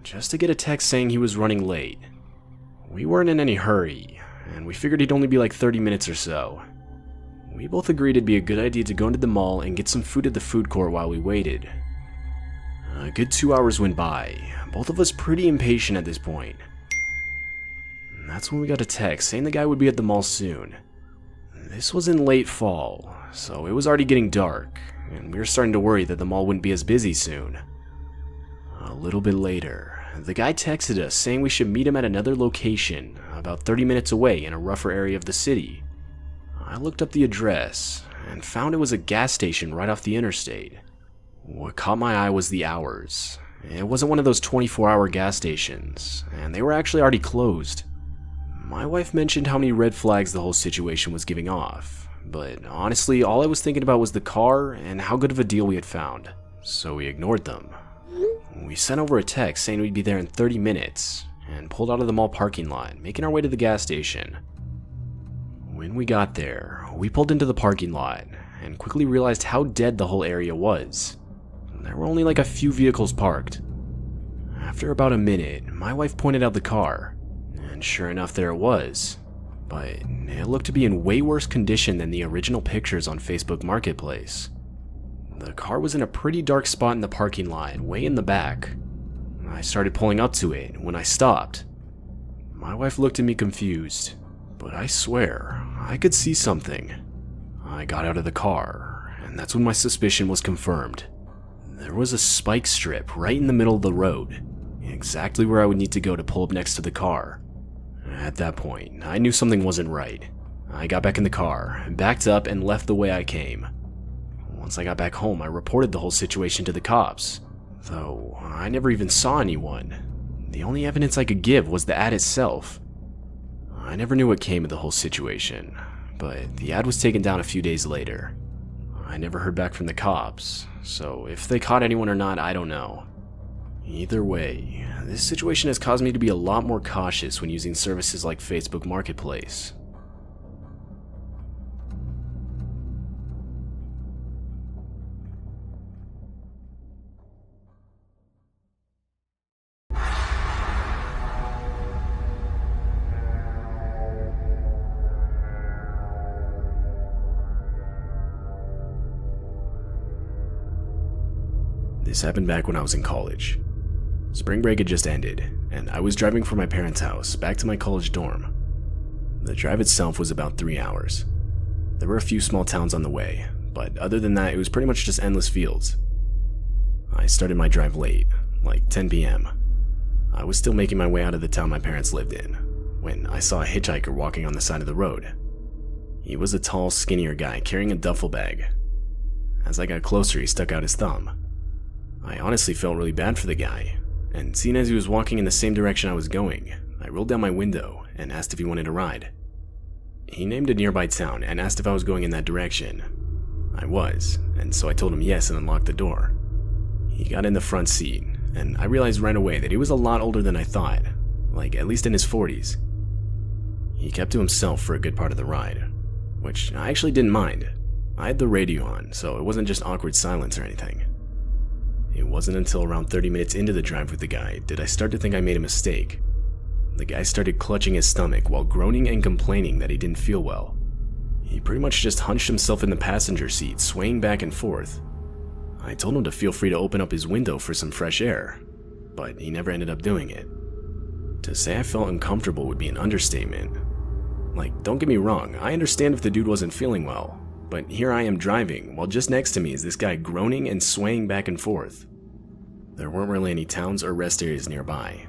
just to get a text saying he was running late. We weren't in any hurry, and we figured he'd only be like 30 minutes or so. We both agreed it'd be a good idea to go into the mall and get some food at the food court while we waited. A good 2 hours went by, both of us pretty impatient at this point. And that's when we got a text saying the guy would be at the mall soon. This was in late fall, so it was already getting dark, and we were starting to worry that the mall wouldn't be as busy soon. A little bit later, the guy texted us saying we should meet him at another location, about 30 minutes away in a rougher area of the city. I looked up the address, and found it was a gas station right off the interstate. What caught my eye was the hours. It wasn't one of those 24-hour gas stations, and they were actually already closed. My wife mentioned how many red flags the whole situation was giving off, but honestly, all I was thinking about was the car and how good of a deal we had found, so we ignored them. We sent over a text saying we'd be there in 30 minutes, and pulled out of the mall parking lot, making our way to the gas station. When we got there, we pulled into the parking lot, and quickly realized how dead the whole area was. There were only like a few vehicles parked. After about a minute, my wife pointed out the car, and sure enough there it was. But it looked to be in way worse condition than the original pictures on Facebook Marketplace. The car was in a pretty dark spot in the parking lot, way in the back. I started pulling up to it when I stopped. My wife looked at me confused, but I swear, I could see something. I got out of the car, and that's when my suspicion was confirmed. There was a spike strip right in the middle of the road, exactly where I would need to go to pull up next to the car. At that point, I knew something wasn't right. I got back in the car, backed up, and left the way I came. Once I got back home, I reported the whole situation to the cops, though I never even saw anyone. The only evidence I could give was the ad itself. I never knew what came of the whole situation, but the ad was taken down a few days later. I never heard back from the cops, so if they caught anyone or not, I don't know. Either way, this situation has caused me to be a lot more cautious when using services like Facebook Marketplace. This happened back when I was in college. Spring break had just ended, and I was driving from my parents' house back to my college dorm. The drive itself was about 3 hours. There were a few small towns on the way, but other than that, it was pretty much just endless fields. I started my drive late, like 10 p.m. I was still making my way out of the town my parents lived in, when I saw a hitchhiker walking on the side of the road. He was a tall, skinnier guy carrying a duffel bag. As I got closer, he stuck out his thumb. I honestly felt really bad for the guy, and seeing as he was walking in the same direction I was going, I rolled down my window and asked if he wanted a ride. He named a nearby town and asked if I was going in that direction. I was, and so I told him yes and unlocked the door. He got in the front seat, and I realized right away that he was a lot older than I thought, like at least in his 40s. He kept to himself for a good part of the ride, which I actually didn't mind. I had the radio on, so it wasn't just awkward silence or anything. It wasn't until around 30 minutes into the drive with the guy did I start to think I made a mistake. The guy started clutching his stomach while groaning and complaining that he didn't feel well. He pretty much just hunched himself in the passenger seat, swaying back and forth. I told him to feel free to open up his window for some fresh air, but he never ended up doing it. To say I felt uncomfortable would be an understatement. Like, don't get me wrong, I understand if the dude wasn't feeling well, but here I am driving, while just next to me is this guy groaning and swaying back and forth. There weren't really any towns or rest areas nearby.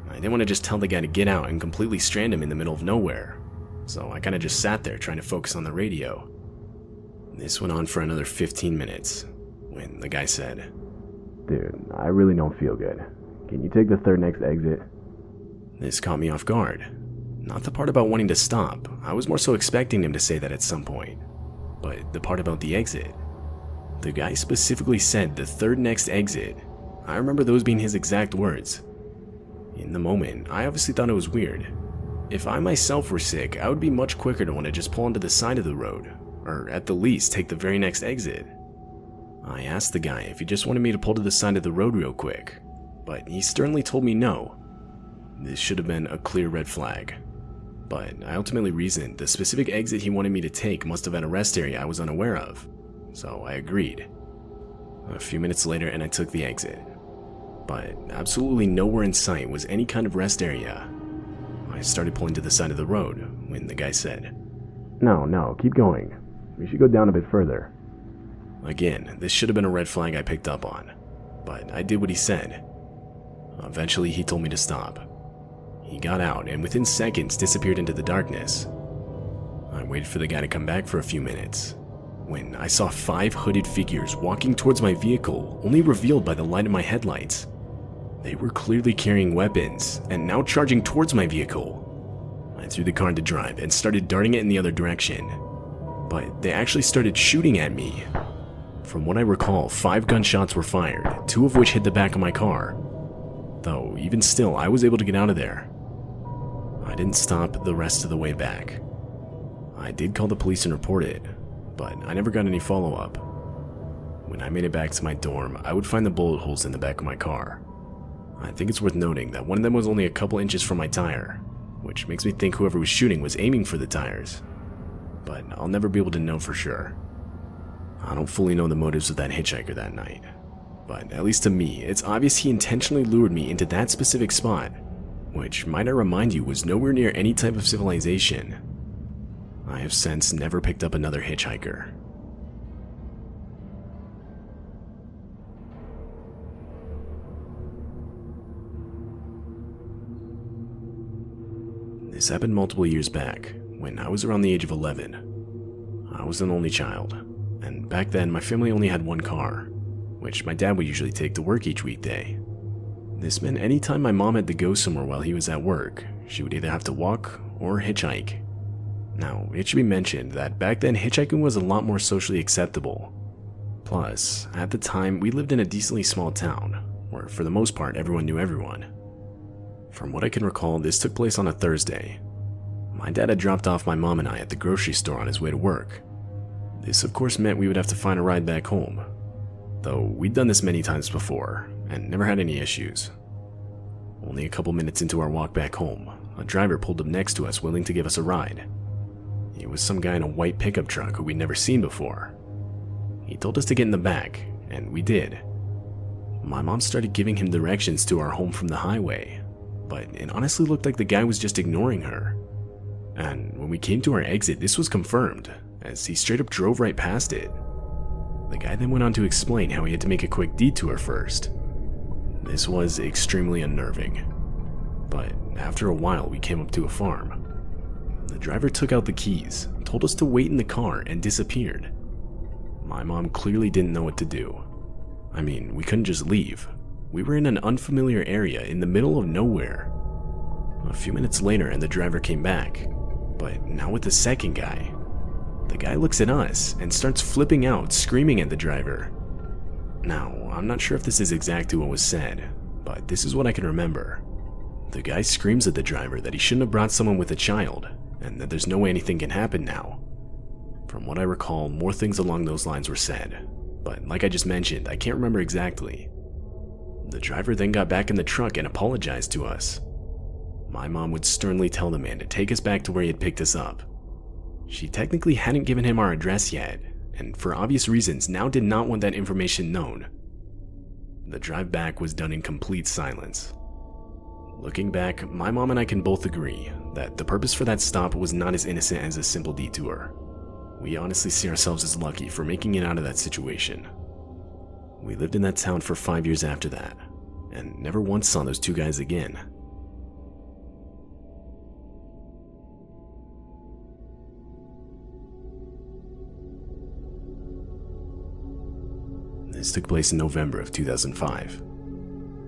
I didn't want to just tell the guy to get out and completely strand him in the middle of nowhere, so I kinda just sat there trying to focus on the radio. This went on for another 15 minutes, when the guy said, Dude, I really don't feel good. Can you take the third next exit? This caught me off guard. Not the part about wanting to stop, I was more so expecting him to say that at some point, but the part about the exit. The guy specifically said the third next exit. I remember those being his exact words. In the moment, I obviously thought it was weird. If I myself were sick, I would be much quicker to want to just pull onto the side of the road, or at the least take the very next exit. I asked the guy if he just wanted me to pull to the side of the road real quick, but he sternly told me no. This should have been a clear red flag. But I ultimately reasoned the specific exit he wanted me to take must have had a rest area I was unaware of, so I agreed. A few minutes later and I took the exit. But absolutely nowhere in sight was any kind of rest area. I started pulling to the side of the road when the guy said, No, keep going. We should go down a bit further. Again, this should have been a red flag I picked up on, but I did what he said. Eventually he told me to stop. He got out and within seconds disappeared into the darkness. I waited for the guy to come back for a few minutes, when I saw 5 hooded figures walking towards my vehicle, only revealed by the light of my headlights. They were clearly carrying weapons, and now charging towards my vehicle. I threw the car into drive and started darting it in the other direction, but they actually started shooting at me. From what I recall, 5 gunshots were fired, 2 of which hit the back of my car. Though, even still, I was able to get out of there. I didn't stop the rest of the way back. I did call the police and report it, but I never got any follow-up. When I made it back to my dorm, I would find the bullet holes in the back of my car. I think it's worth noting that one of them was only a couple inches from my tire, which makes me think whoever was shooting was aiming for the tires. But I'll never be able to know for sure. I don't fully know the motives of that hitchhiker that night, but at least to me, it's obvious he intentionally lured me into that specific spot, which, might I remind you, was nowhere near any type of civilization. I have since never picked up another hitchhiker. This happened multiple years back, when I was around the age of 11. I was an only child, and back then my family only had one car, which my dad would usually take to work each weekday. This meant anytime my mom had to go somewhere while he was at work, she would either have to walk or hitchhike. Now, it should be mentioned that back then hitchhiking was a lot more socially acceptable. Plus, at the time, we lived in a decently small town, where for the most part everyone knew everyone. From what I can recall, this took place on a Thursday. My dad had dropped off my mom and I at the grocery store on his way to work. This of course meant we would have to find a ride back home, though we'd done this many times before and never had any issues. Only a couple minutes into our walk back home, a driver pulled up next to us willing to give us a ride. It was some guy in a white pickup truck who we'd never seen before. He told us to get in the back, and we did. My mom started giving him directions to our home from the highway, but it honestly looked like the guy was just ignoring her. And when we came to our exit, this was confirmed, as he straight up drove right past it. The guy then went on to explain how he had to make a quick detour first. This was extremely unnerving, but after a while we came up to a farm. The driver took out the keys, told us to wait in the car, and disappeared. My mom clearly didn't know what to do. I mean, we couldn't just leave. We were in an unfamiliar area in the middle of nowhere. A few minutes later and the driver came back, but now with the second guy. The guy looks at us and starts flipping out, screaming at the driver. Now, I'm not sure if this is exactly what was said, but this is what I can remember. The guy screams at the driver that he shouldn't have brought someone with a child, and that there's no way anything can happen now. From what I recall, more things along those lines were said, but like I just mentioned, I can't remember exactly. The driver then got back in the truck and apologized to us. My mom would sternly tell the man to take us back to where he had picked us up. She technically hadn't given him our address yet, and for obvious reasons now did not want that information known. The drive back was done in complete silence. Looking back, my mom and I can both agree that the purpose for that stop was not as innocent as a simple detour. We honestly see ourselves as lucky for making it out of that situation. We lived in that town for 5 years after that, and never once saw those two guys again. This took place in November of 2005.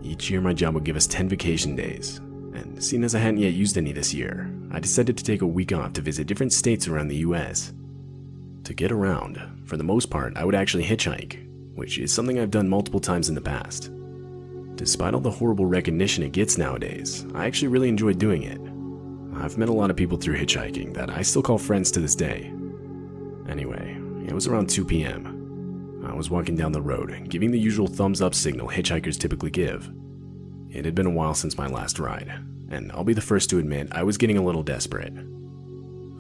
Each year my job would give us 10 vacation days, and seeing as I hadn't yet used any this year, I decided to take a week off to visit different states around the US. To get around, for the most part, I would actually hitchhike, which is something I've done multiple times in the past. Despite all the horrible recognition it gets nowadays, I actually really enjoy doing it. I've met a lot of people through hitchhiking that I still call friends to this day. Anyway, it was around 2 p.m. I was walking down the road, giving the usual thumbs up signal hitchhikers typically give. It had been a while since my last ride, and I'll be the first to admit I was getting a little desperate.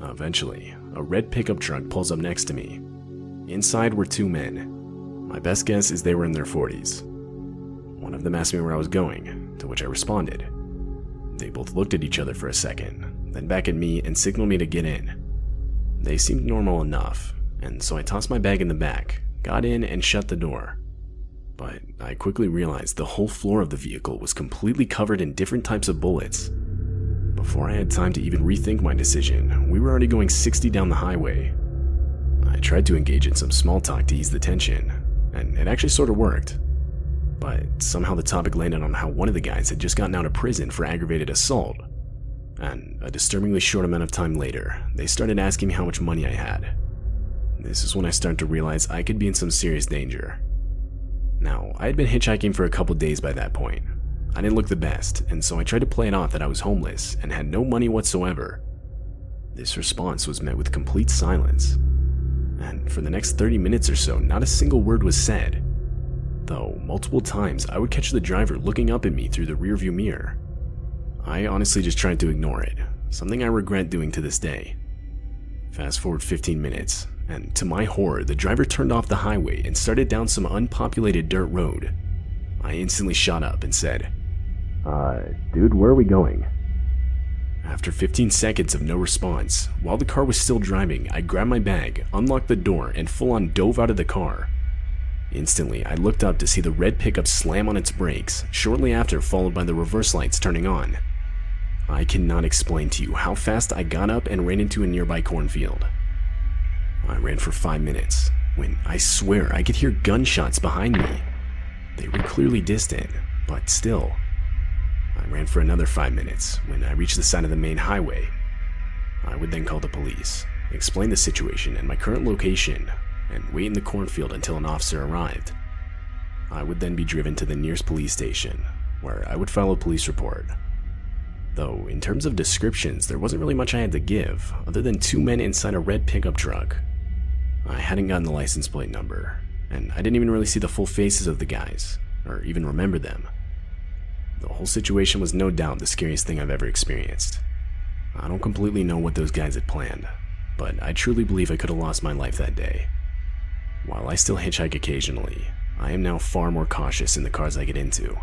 Eventually, a red pickup truck pulls up next to me. Inside were 2 men. My best guess is they were in their 40s. One of them asked me where I was going, to which I responded. They both looked at each other for a second, then back at me and signaled me to get in. They seemed normal enough, and so I tossed my bag in the back, got in, and shut the door. But I quickly realized the whole floor of the vehicle was completely covered in different types of bullets. Before I had time to even rethink my decision, we were already going 60 down the highway. I tried to engage in some small talk to ease the tension, and it actually sort of worked. But somehow the topic landed on how one of the guys had just gotten out of prison for aggravated assault. And a disturbingly short amount of time later, they started asking me how much money I had. This is when I started to realize I could be in some serious danger. Now, I had been hitchhiking for a couple days by that point. I didn't look the best, and so I tried to play it off that I was homeless and had no money whatsoever. This response was met with complete silence. And for the next 30 minutes or so, not a single word was said. Though, multiple times, I would catch the driver looking up at me through the rearview mirror. I honestly just tried to ignore it, something I regret doing to this day. Fast forward 15 minutes, and to my horror, the driver turned off the highway and started down some unpopulated dirt road. I instantly shot up and said, Dude, where are we going? After 15 seconds of no response, while the car was still driving, I grabbed my bag, unlocked the door, and full-on dove out of the car. Instantly, I looked up to see the red pickup slam on its brakes, shortly after followed by the reverse lights turning on. I cannot explain to you how fast I got up and ran into a nearby cornfield. I ran for 5 minutes, when I swear I could hear gunshots behind me. They were clearly distant, but still. I ran for another 5 minutes when I reached the side of the main highway. I would then call the police, explain the situation and my current location, and wait in the cornfield until an officer arrived. I would then be driven to the nearest police station, where I would file a police report. Though, in terms of descriptions, there wasn't really much I had to give, other than 2 men inside a red pickup truck. I hadn't gotten the license plate number, and I didn't even really see the full faces of the guys, or even remember them. The whole situation was no doubt the scariest thing I've ever experienced. I don't completely know what those guys had planned, but I truly believe I could have lost my life that day. While I still hitchhike occasionally, I am now far more cautious in the cars I get into.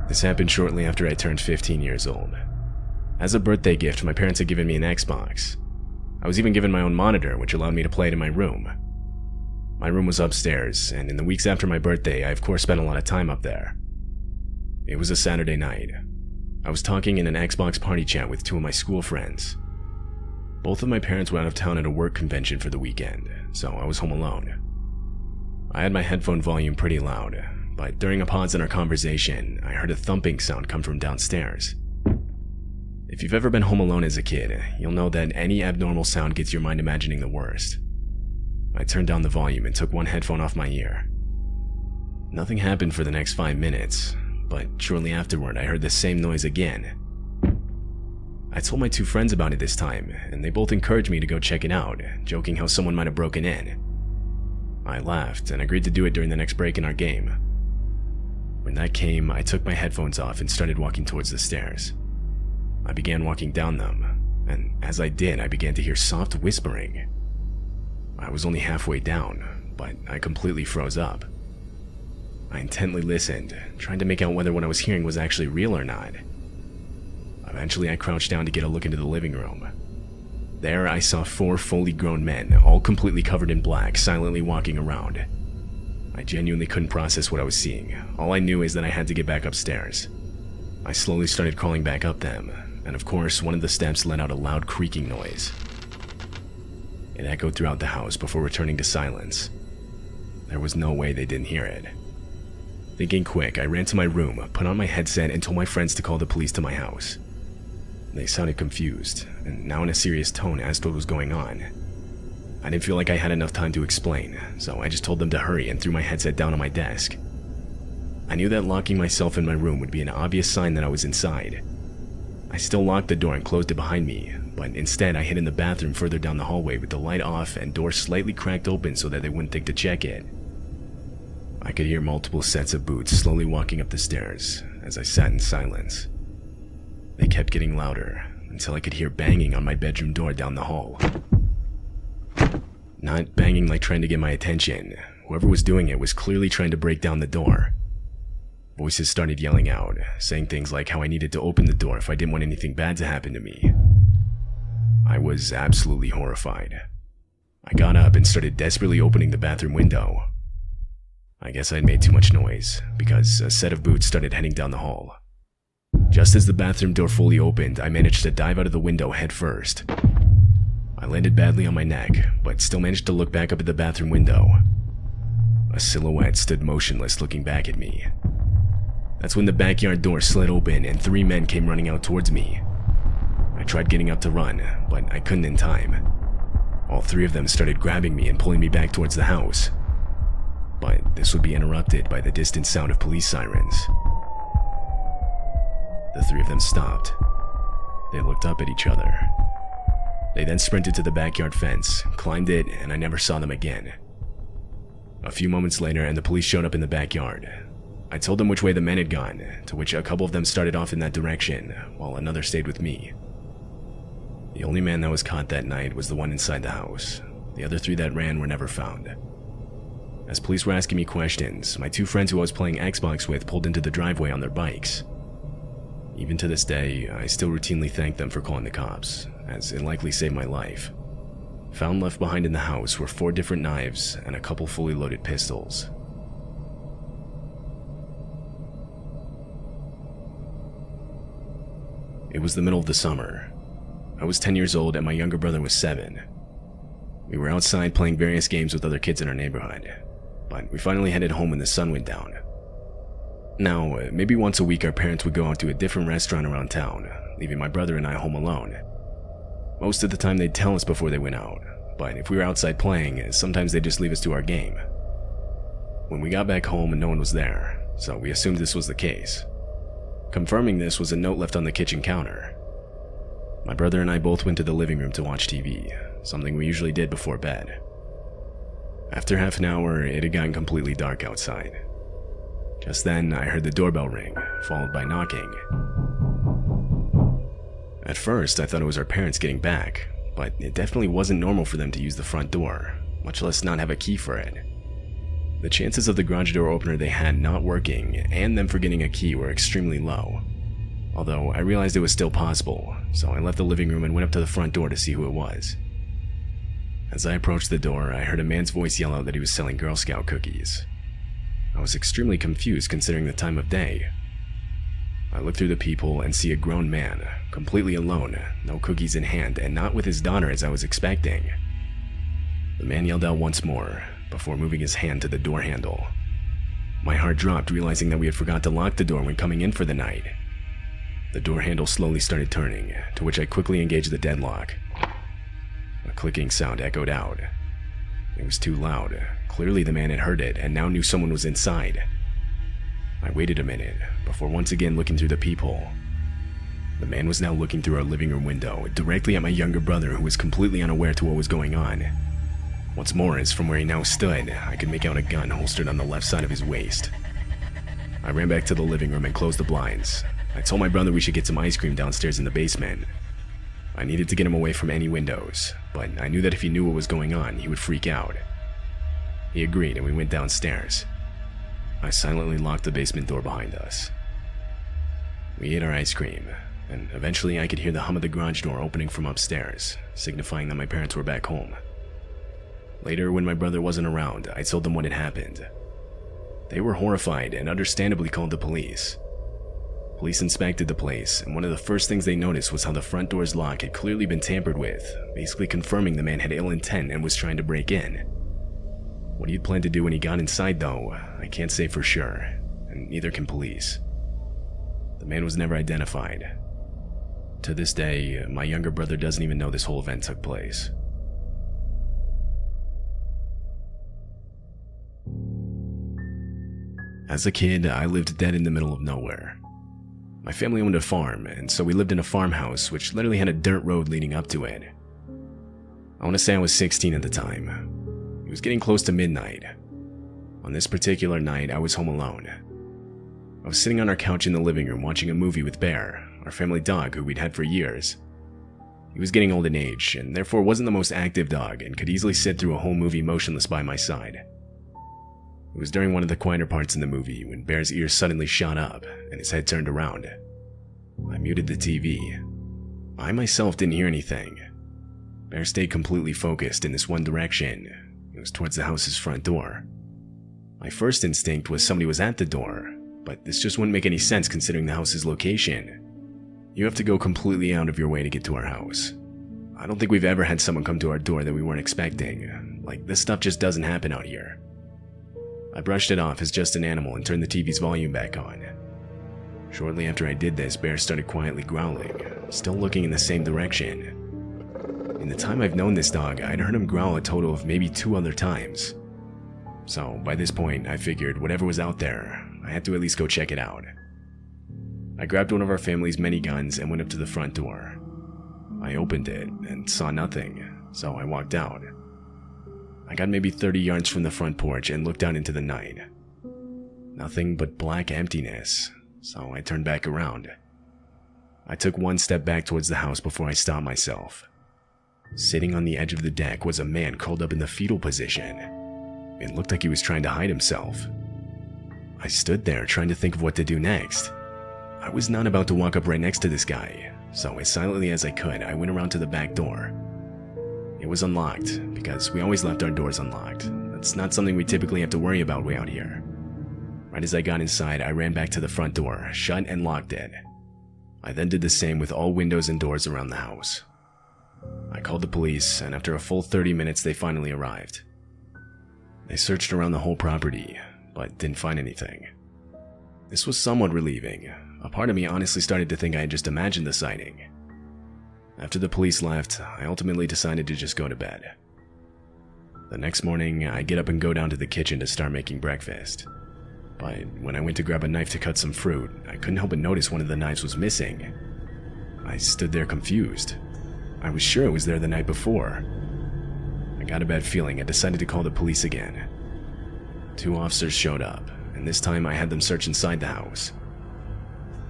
This happened shortly after I turned 15 years old. As a birthday gift, my parents had given me an Xbox. I was even given my own monitor, which allowed me to play it in my room. My room was upstairs, and in the weeks after my birthday, I of course spent a lot of time up there. It was a Saturday night. I was talking in an Xbox party chat with 2 of my school friends. Both of my parents were out of town at a work convention for the weekend, so I was home alone. I had my headphone volume pretty loud, but during a pause in our conversation, I heard a thumping sound come from downstairs. If you've ever been home alone as a kid, you'll know that any abnormal sound gets your mind imagining the worst. I turned down the volume and took one headphone off my ear. Nothing happened for the next 5 minutes, but shortly afterward I heard the same noise again. I told my 2 friends about it this time, and they both encouraged me to go check it out, joking how someone might have broken in. I laughed and agreed to do it during the next break in our game. When that came, I took my headphones off and started walking towards the stairs. I began walking down them, and as I did, I began to hear soft whispering. I was only halfway down, but I completely froze up. I intently listened, trying to make out whether what I was hearing was actually real or not. Eventually, I crouched down to get a look into the living room. There, I saw 4 fully grown men, all completely covered in black, silently walking around. I genuinely couldn't process what I was seeing. All I knew is that I had to get back upstairs. I slowly started crawling back up them, and of course, one of the steps let out a loud creaking noise. It echoed throughout the house before returning to silence. There was no way they didn't hear it. Thinking quick, I ran to my room, put on my headset, and told my friends to call the police to my house. They sounded confused, and now in a serious tone asked what was going on. I didn't feel like I had enough time to explain, so I just told them to hurry and threw my headset down on my desk. I knew that locking myself in my room would be an obvious sign that I was inside. I still locked the door and closed it behind me, but instead I hid in the bathroom further down the hallway with the light off and door slightly cracked open so that they wouldn't think to check it. I could hear multiple sets of boots slowly walking up the stairs as I sat in silence. They kept getting louder until I could hear banging on my bedroom door down the hall. Not banging like trying to get my attention. Whoever was doing it was clearly trying to break down the door. Voices started yelling out, saying things like how I needed to open the door if I didn't want anything bad to happen to me. I was absolutely horrified. I got up and started desperately opening the bathroom window. I guess I'd made too much noise, because a set of boots started heading down the hall. Just as the bathroom door fully opened, I managed to dive out of the window head first. I landed badly on my neck, but still managed to look back up at the bathroom window. A silhouette stood motionless looking back at me. That's when the backyard door slid open and 3 men came running out towards me. I tried getting up to run, but I couldn't in time. All 3 of them started grabbing me and pulling me back towards the house. But this would be interrupted by the distant sound of police sirens. The 3 of them stopped. They looked up at each other. They then sprinted to the backyard fence, climbed it, and I never saw them again. A few moments later, and the police showed up in the backyard. I told them which way the men had gone, to which a couple of them started off in that direction, while another stayed with me. The only man that was caught that night was the one inside the house. The other 3 that ran were never found. As police were asking me questions, my 2 friends who I was playing Xbox with pulled into the driveway on their bikes. Even to this day, I still routinely thank them for calling the cops, as it likely saved my life. Found left behind in the house were 4 different knives and a couple fully loaded pistols. It was the middle of the summer. I was 10 years old and my younger brother was 7. We were outside playing various games with other kids in our neighborhood, but we finally headed home when the sun went down. Now, maybe once a week our parents would go out to a different restaurant around town, leaving my brother and I home alone. Most of the time they'd tell us before they went out, but if we were outside playing, sometimes they'd just leave us to our game. When we got back home, no one was there, so we assumed this was the case. Confirming this was a note left on the kitchen counter. My brother and I both went to the living room to watch TV, something we usually did before bed. After half an hour, it had gotten completely dark outside. Just then, I heard the doorbell ring, followed by knocking. At first, I thought it was our parents getting back, but it definitely wasn't normal for them to use the front door, much less not have a key for it. The chances of the garage door opener they had not working and them forgetting a key were extremely low. Although I realized it was still possible, so I left the living room and went up to the front door to see who it was. As I approached the door, I heard a man's voice yell out that he was selling Girl Scout cookies. I was extremely confused considering the time of day. I look through the peephole and see a grown man, completely alone, no cookies in hand, and not with his daughter as I was expecting. The man yelled out once more, before moving his hand to the door handle. My heart dropped, realizing that we had forgot to lock the door when coming in for the night. The door handle slowly started turning, to which I quickly engaged the deadlock. A clicking sound echoed out. It was too loud. Clearly the man had heard it and now knew someone was inside. I waited a minute, before once again looking through the peephole. The man was now looking through our living room window, directly at my younger brother who was completely unaware to what was going on. What's more is, from where he now stood, I could make out a gun holstered on the left side of his waist. I ran back to the living room and closed the blinds. I told my brother we should get some ice cream downstairs in the basement. I needed to get him away from any windows, but I knew that if he knew what was going on, he would freak out. He agreed and we went downstairs. I silently locked the basement door behind us. We ate our ice cream, and eventually I could hear the hum of the garage door opening from upstairs, signifying that my parents were back home. Later, when my brother wasn't around, I told them what had happened. They were horrified and understandably called the police. Police inspected the place, and one of the first things they noticed was how the front door's lock had clearly been tampered with, basically confirming the man had ill intent and was trying to break in. What he'd planned to do when he got inside, though, I can't say for sure, and neither can police. The man was never identified. To this day, my younger brother doesn't even know this whole event took place. As a kid, I lived dead in the middle of nowhere. My family owned a farm, and so we lived in a farmhouse which literally had a dirt road leading up to it. I want to say I was 16 at the time. It was getting close to midnight. On this particular night, I was home alone. I was sitting on our couch in the living room watching a movie with Bear, our family dog who we'd had for years. He was getting old in age, and therefore wasn't the most active dog and could easily sit through a whole movie motionless by my side. It was during one of the quieter parts in the movie when Bear's ears suddenly shot up and his head turned around. I muted the TV. I myself didn't hear anything. Bear stayed completely focused in this one direction. It was towards the house's front door. My first instinct was somebody was at the door, but this just wouldn't make any sense considering the house's location. You have to go completely out of your way to get to our house. I don't think we've ever had someone come to our door that we weren't expecting. Like, this stuff just doesn't happen out here. I brushed it off as just an animal and turned the TV's volume back on. Shortly after I did this, Bear started quietly growling, still looking in the same direction. In the time I've known this dog, I'd heard him growl a total of maybe 2 other times. So by this point, I figured whatever was out there, I had to at least go check it out. I grabbed one of our family's many guns and went up to the front door. I opened it and saw nothing, so I walked out. I got maybe 30 yards from the front porch and looked out into the night. Nothing but black emptiness, so I turned back around. I took one step back towards the house before I stopped myself. Sitting on the edge of the deck was a man curled up in the fetal position. It looked like he was trying to hide himself. I stood there trying to think of what to do next. I was not about to walk up right next to this guy, so as silently as I could, I went around to the back door. It was unlocked, because we always left our doors unlocked. That's not something we typically have to worry about way out here. Right as I got inside, I ran back to the front door, shut and locked it. I then did the same with all windows and doors around the house. I called the police, and after a full 30 minutes, they finally arrived. They searched around the whole property, but didn't find anything. This was somewhat relieving. A part of me honestly started to think I had just imagined the sighting. After the police left, I ultimately decided to just go to bed. The next morning, I get up and go down to the kitchen to start making breakfast. But when I went to grab a knife to cut some fruit, I couldn't help but notice one of the knives was missing. I stood there confused. I was sure it was there the night before. I got a bad feeling and decided to call the police again. 2 officers showed up, and this time I had them search inside the house.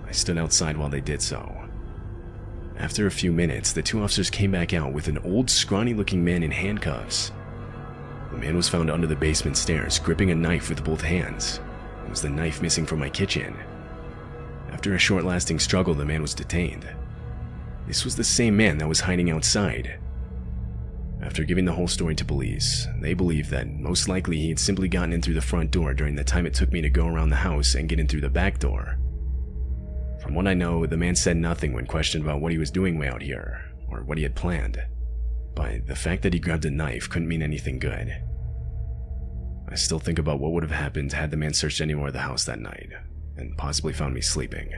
I stood outside while they did so. After a few minutes, the 2 officers came back out with an old, scrawny-looking man in handcuffs. The man was found under the basement stairs, gripping a knife with both hands. It was the knife missing from my kitchen. After a short-lasting struggle, the man was detained. This was the same man that was hiding outside. After giving the whole story to police, they believed that most likely he had simply gotten in through the front door during the time it took me to go around the house and get in through the back door. From what I know, the man said nothing when questioned about what he was doing way out here, or what he had planned. But the fact that he grabbed a knife couldn't mean anything good. I still think about what would have happened had the man searched anywhere of the house that night, and possibly found me sleeping.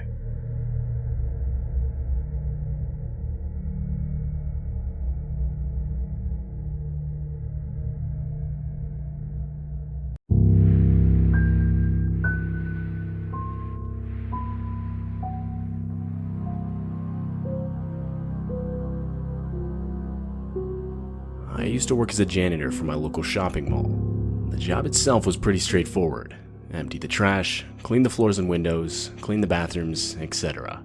I used to work as a janitor for my local shopping mall. The job itself was pretty straightforward. Empty the trash, clean the floors and windows, clean the bathrooms, etc.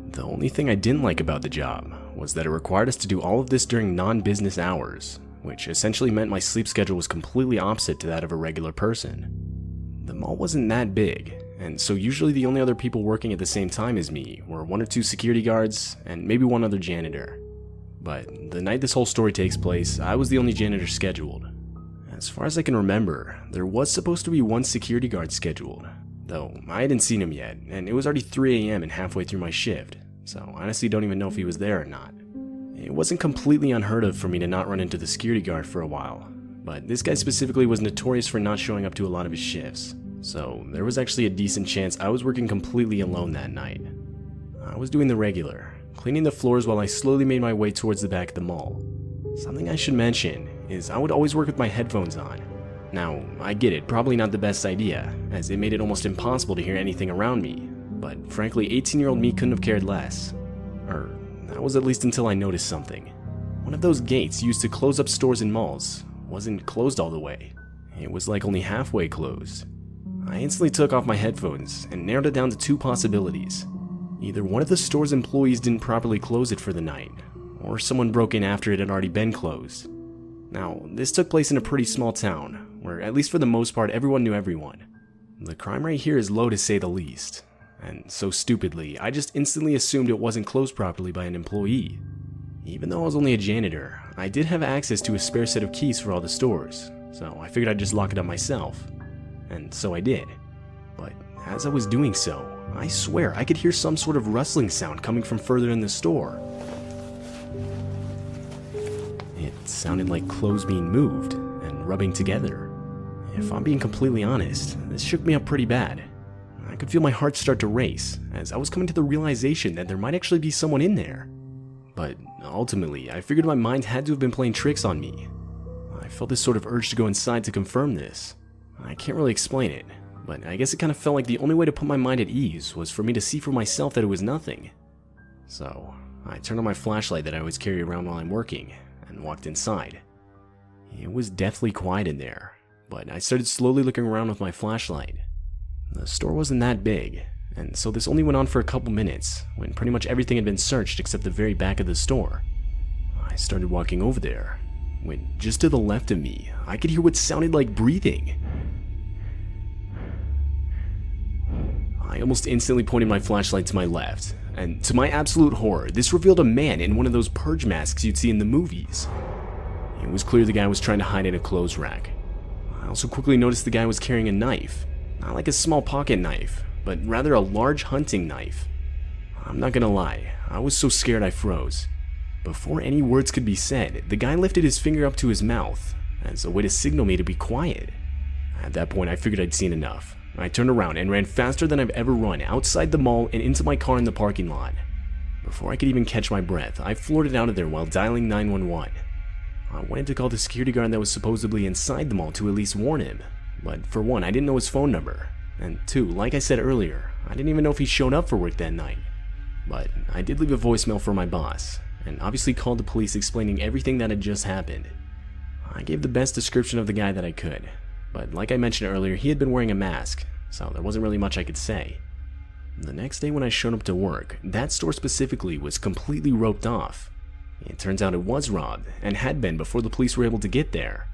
The only thing I didn't like about the job was that it required us to do all of this during non-business hours, which essentially meant my sleep schedule was completely opposite to that of a regular person. The mall wasn't that big, and so usually the only other people working at the same time as me were 1 or 2 security guards and maybe 1 other janitor. But the night this whole story takes place, I was the only janitor scheduled. As far as I can remember, there was supposed to be 1 security guard scheduled, though I hadn't seen him yet, and it was already 3 a.m. and halfway through my shift, so I honestly don't even know if he was there or not. It wasn't completely unheard of for me to not run into the security guard for a while, but this guy specifically was notorious for not showing up to a lot of his shifts, so there was actually a decent chance I was working completely alone that night. I was doing the regular, cleaning the floors while I slowly made my way towards the back of the mall. Something I should mention is I would always work with my headphones on. Now, I get it, probably not the best idea, as it made it almost impossible to hear anything around me, but frankly 18-year-old me couldn't have cared less. Or, that was at least until I noticed something. One of those gates used to close up stores in malls wasn't closed all the way. It was like only halfway closed. I instantly took off my headphones and narrowed it down to two possibilities. Either one of the store's employees didn't properly close it for the night, or someone broke in after it had already been closed. Now, this took place in a pretty small town, where at least for the most part everyone knew everyone. The crime rate here is low to say the least, and so stupidly, I just instantly assumed it wasn't closed properly by an employee. Even though I was only a janitor, I did have access to a spare set of keys for all the stores, so I figured I'd just lock it up myself. And so I did. But as I was doing so, I swear I could hear some sort of rustling sound coming from further in the store. It sounded like clothes being moved and rubbing together. If I'm being completely honest, this shook me up pretty bad. I could feel my heart start to race as I was coming to the realization that there might actually be someone in there. But ultimately, I figured my mind had to have been playing tricks on me. I felt this sort of urge to go inside to confirm this. I can't really explain it, but I guess it kind of felt like the only way to put my mind at ease was for me to see for myself that it was nothing. So, I turned on my flashlight that I always carry around while I'm working, and walked inside. It was deathly quiet in there, but I started slowly looking around with my flashlight. The store wasn't that big, and so this only went on for a couple minutes, when pretty much everything had been searched except the very back of the store. I started walking over there, when just to the left of me, I could hear what sounded like breathing. I almost instantly pointed my flashlight to my left, and to my absolute horror, this revealed a man in one of those purge masks you'd see in the movies. It was clear the guy was trying to hide in a clothes rack. I also quickly noticed the guy was carrying a knife, not like a small pocket knife, but rather a large hunting knife. I'm not gonna lie, I was so scared I froze. Before any words could be said, the guy lifted his finger up to his mouth, as a way to signal me to be quiet. At that point, I figured I'd seen enough. I turned around and ran faster than I've ever run outside the mall and into my car in the parking lot. Before I could even catch my breath, I floored it out of there while dialing 911. I wanted to call the security guard that was supposedly inside the mall to at least warn him, but for one, I didn't know his phone number, and two, like I said earlier, I didn't even know if he showed up for work that night. But I did leave a voicemail for my boss, and obviously called the police explaining everything that had just happened. I gave the best description of the guy that I could, but like I mentioned earlier, he had been wearing a mask, so there wasn't really much I could say. The next day when I showed up to work, that store specifically was completely roped off. It turns out it was robbed, and had been before the police were able to get there.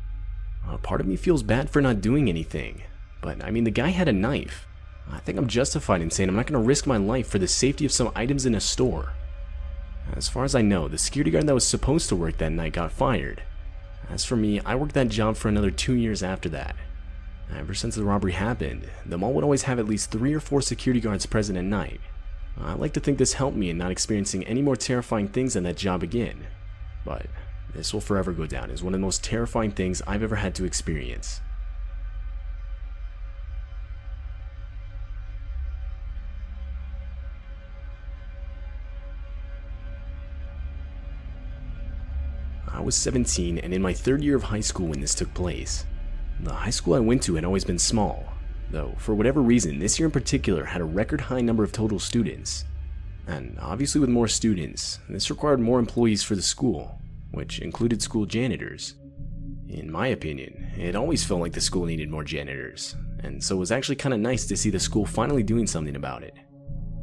A part of me feels bad for not doing anything, but I mean the guy had a knife. I think I'm justified in saying I'm not going to risk my life for the safety of some items in a store. As far as I know, the security guard that was supposed to work that night got fired. As for me, I worked that job for another 2 years after that. Ever since the robbery happened, the mall would always have at least 3 or 4 security guards present at night. I like to think this helped me in not experiencing any more terrifying things in that job again. But this will forever go down as one of the most terrifying things I've ever had to experience. I was 17 and in my 3rd year of high school when this took place. The high school I went to had always been small, though for whatever reason this year in particular had a record high number of total students. And obviously with more students, this required more employees for the school, which included school janitors. In my opinion, it always felt like the school needed more janitors, and so it was actually kind of nice to see the school finally doing something about it.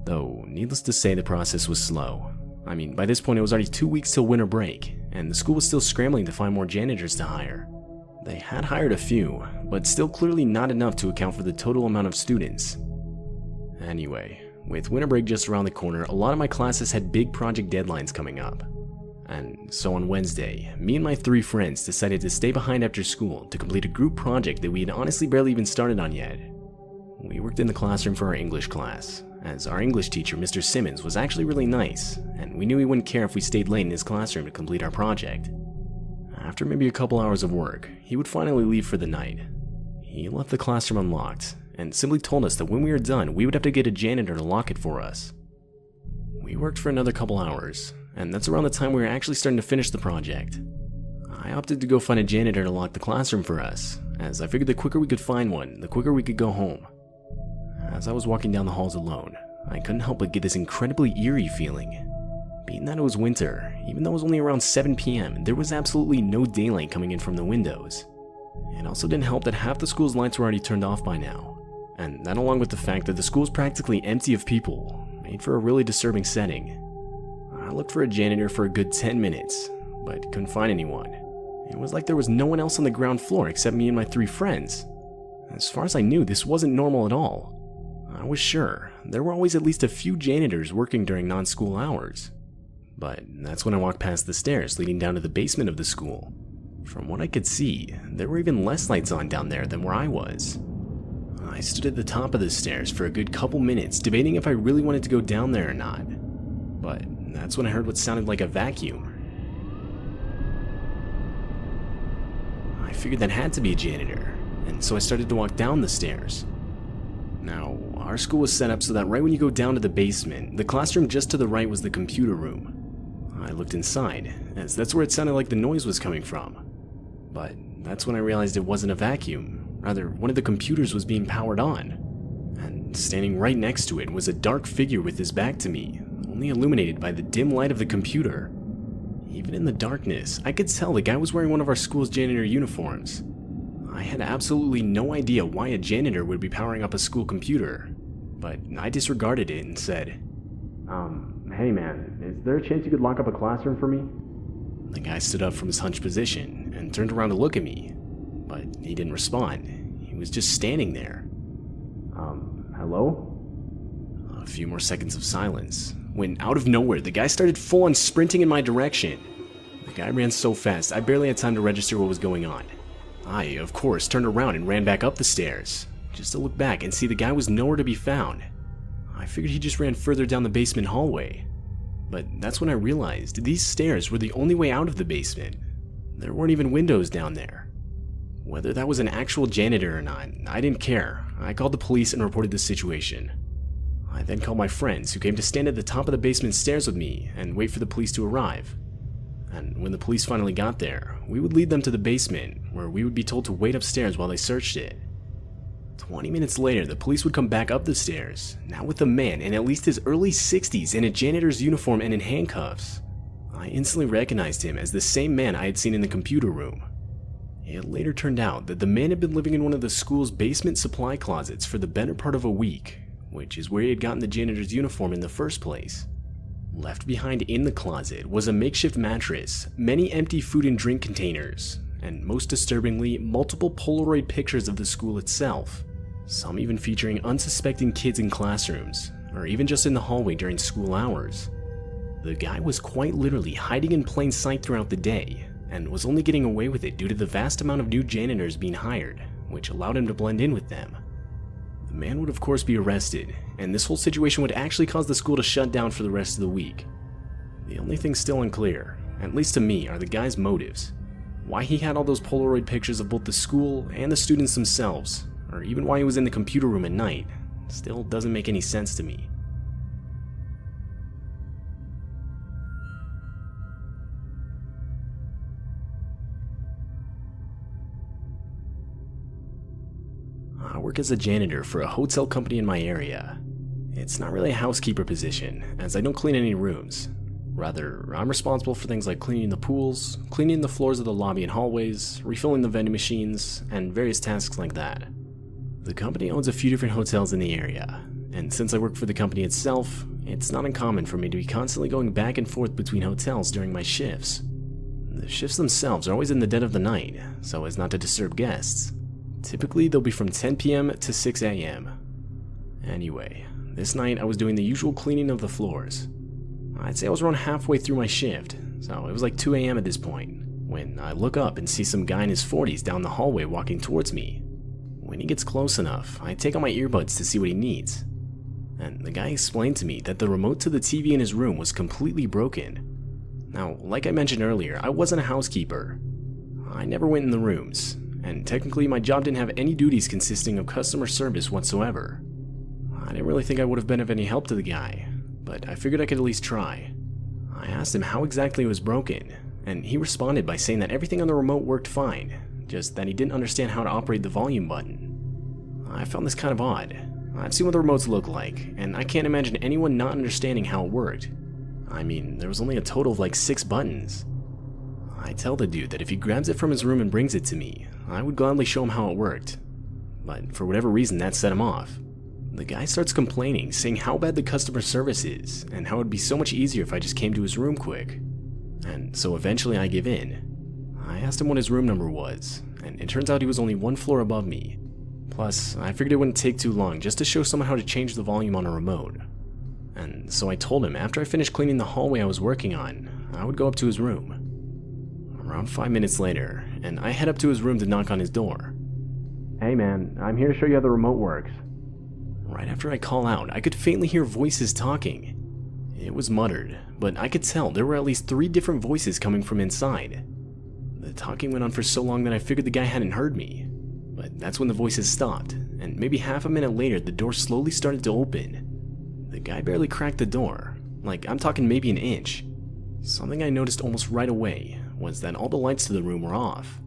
Though, needless to say, the process was slow. I mean, by this point it was already 2 weeks till winter break, and the school was still scrambling to find more janitors to hire. They had hired a few, but still clearly not enough to account for the total amount of students. Anyway, with winter break just around the corner, a lot of my classes had big project deadlines coming up. And so on Wednesday, me and my 3 friends decided to stay behind after school to complete a group project that we had honestly barely even started on yet. We worked in the classroom for our English class, as our English teacher, Mr. Simmons, was actually really nice, and we knew he wouldn't care if we stayed late in his classroom to complete our project. After maybe a couple hours of work, he would finally leave for the night. He left the classroom unlocked and simply told us that when we were done, we would have to get a janitor to lock it for us. We worked for another couple hours, and that's around the time we were actually starting to finish the project. I opted to go find a janitor to lock the classroom for us, as I figured the quicker we could find one, the quicker we could go home. As I was walking down the halls alone, I couldn't help but get this incredibly eerie feeling. Being that it was winter, even though it was only around 7 p.m., there was absolutely no daylight coming in from the windows. It also didn't help that half the school's lights were already turned off by now, and that along with the fact that the school was practically empty of people, made for a really disturbing setting. I looked for a janitor for a good 10 minutes, but couldn't find anyone. It was like there was no one else on the ground floor except me and my 3 friends. As far as I knew, this wasn't normal at all. I was sure there were always at least a few janitors working during non-school hours. But that's when I walked past the stairs leading down to the basement of the school. From what I could see, there were even less lights on down there than where I was. I stood at the top of the stairs for a good couple minutes debating if I really wanted to go down there or not. But that's when I heard what sounded like a vacuum. I figured that had to be a janitor, and so I started to walk down the stairs. Now, our school was set up so that right when you go down to the basement, the classroom just to the right was the computer room. I looked inside, as that's where it sounded like the noise was coming from. But that's when I realized it wasn't a vacuum, rather one of the computers was being powered on. And standing right next to it was a dark figure with his back to me, only illuminated by the dim light of the computer. Even in the darkness, I could tell the guy was wearing one of our school's janitor uniforms. I had absolutely no idea why a janitor would be powering up a school computer, but I disregarded it and said, Hey man, is there a chance you could lock up a classroom for me? The guy stood up from his hunched position and turned around to look at me, but he didn't respond. He was just standing there. Hello? A few more seconds of silence, when out of nowhere, the guy started full-on sprinting in my direction. The guy ran so fast, I barely had time to register what was going on. I, of course, turned around and ran back up the stairs, just to look back and see the guy was nowhere to be found. I figured he just ran further down the basement hallway. But that's when I realized these stairs were the only way out of the basement. There weren't even windows down there. Whether that was an actual janitor or not, I didn't care. I called the police and reported the situation. I then called my friends, who came to stand at the top of the basement stairs with me and wait for the police to arrive. And when the police finally got there, we would lead them to the basement, where we would be told to wait upstairs while they searched it. 20 minutes later, the police would come back up the stairs, now with a man in at least his early 60s in a janitor's uniform and in handcuffs. I instantly recognized him as the same man I had seen in the computer room. It later turned out that the man had been living in one of the school's basement supply closets for the better part of a week, which is where he had gotten the janitor's uniform in the first place. Left behind in the closet was a makeshift mattress, many empty food and drink containers, and most disturbingly, multiple Polaroid pictures of the school itself, some even featuring unsuspecting kids in classrooms, or even just in the hallway during school hours. The guy was quite literally hiding in plain sight throughout the day, and was only getting away with it due to the vast amount of new janitors being hired, which allowed him to blend in with them. The man would of course be arrested, and this whole situation would actually cause the school to shut down for the rest of the week. The only thing still unclear, at least to me, are the guy's motives. Why he had all those Polaroid pictures of both the school and the students themselves, or even why he was in the computer room at night, still doesn't make any sense to me. I work as a janitor for a hotel company in my area. It's not really a housekeeper position, as I don't clean any rooms. Rather, I'm responsible for things like cleaning the pools, cleaning the floors of the lobby and hallways, refilling the vending machines, and various tasks like that. The company owns a few different hotels in the area, and since I work for the company itself, it's not uncommon for me to be constantly going back and forth between hotels during my shifts. The shifts themselves are always in the dead of the night, so as not to disturb guests. Typically, they'll be from 10 p.m. to 6 a.m. Anyway, this night I was doing the usual cleaning of the floors. I'd say I was around halfway through my shift, so it was like 2 a.m. at this point, when I look up and see some guy in his 40s down the hallway walking towards me. When he gets close enough, I take out my earbuds to see what he needs. And the guy explained to me that the remote to the TV in his room was completely broken. Now, like I mentioned earlier, I wasn't a housekeeper. I never went in the rooms, and technically my job didn't have any duties consisting of customer service whatsoever. I didn't really think I would have been of any help to the guy, but I figured I could at least try. I asked him how exactly it was broken, and he responded by saying that everything on the remote worked fine, just that he didn't understand how to operate the volume button. I found this kind of odd. I've seen what the remotes look like, and I can't imagine anyone not understanding how it worked. I mean, there was only a total of like 6 buttons. I tell the dude that if he grabs it from his room and brings it to me, I would gladly show him how it worked. But for whatever reason, that set him off. The guy starts complaining, saying how bad the customer service is, and how it would be so much easier if I just came to his room quick. And so eventually I give in. I asked him what his room number was, and it turns out he was only 1 floor above me. Plus, I figured it wouldn't take too long just to show someone how to change the volume on a remote. And so I told him after I finished cleaning the hallway I was working on, I would go up to his room. Around 5 minutes later, and I head up to his room to knock on his door. Hey man, I'm here to show you how the remote works. Right after I call out, I could faintly hear voices talking. It was muttered, but I could tell there were at least 3 different voices coming from inside. The talking went on for so long that I figured the guy hadn't heard me. But that's when the voices stopped, and maybe half a minute later the door slowly started to open. The guy barely cracked the door, like I'm talking maybe an inch. Something I noticed almost right away was that all the lights to the room were off.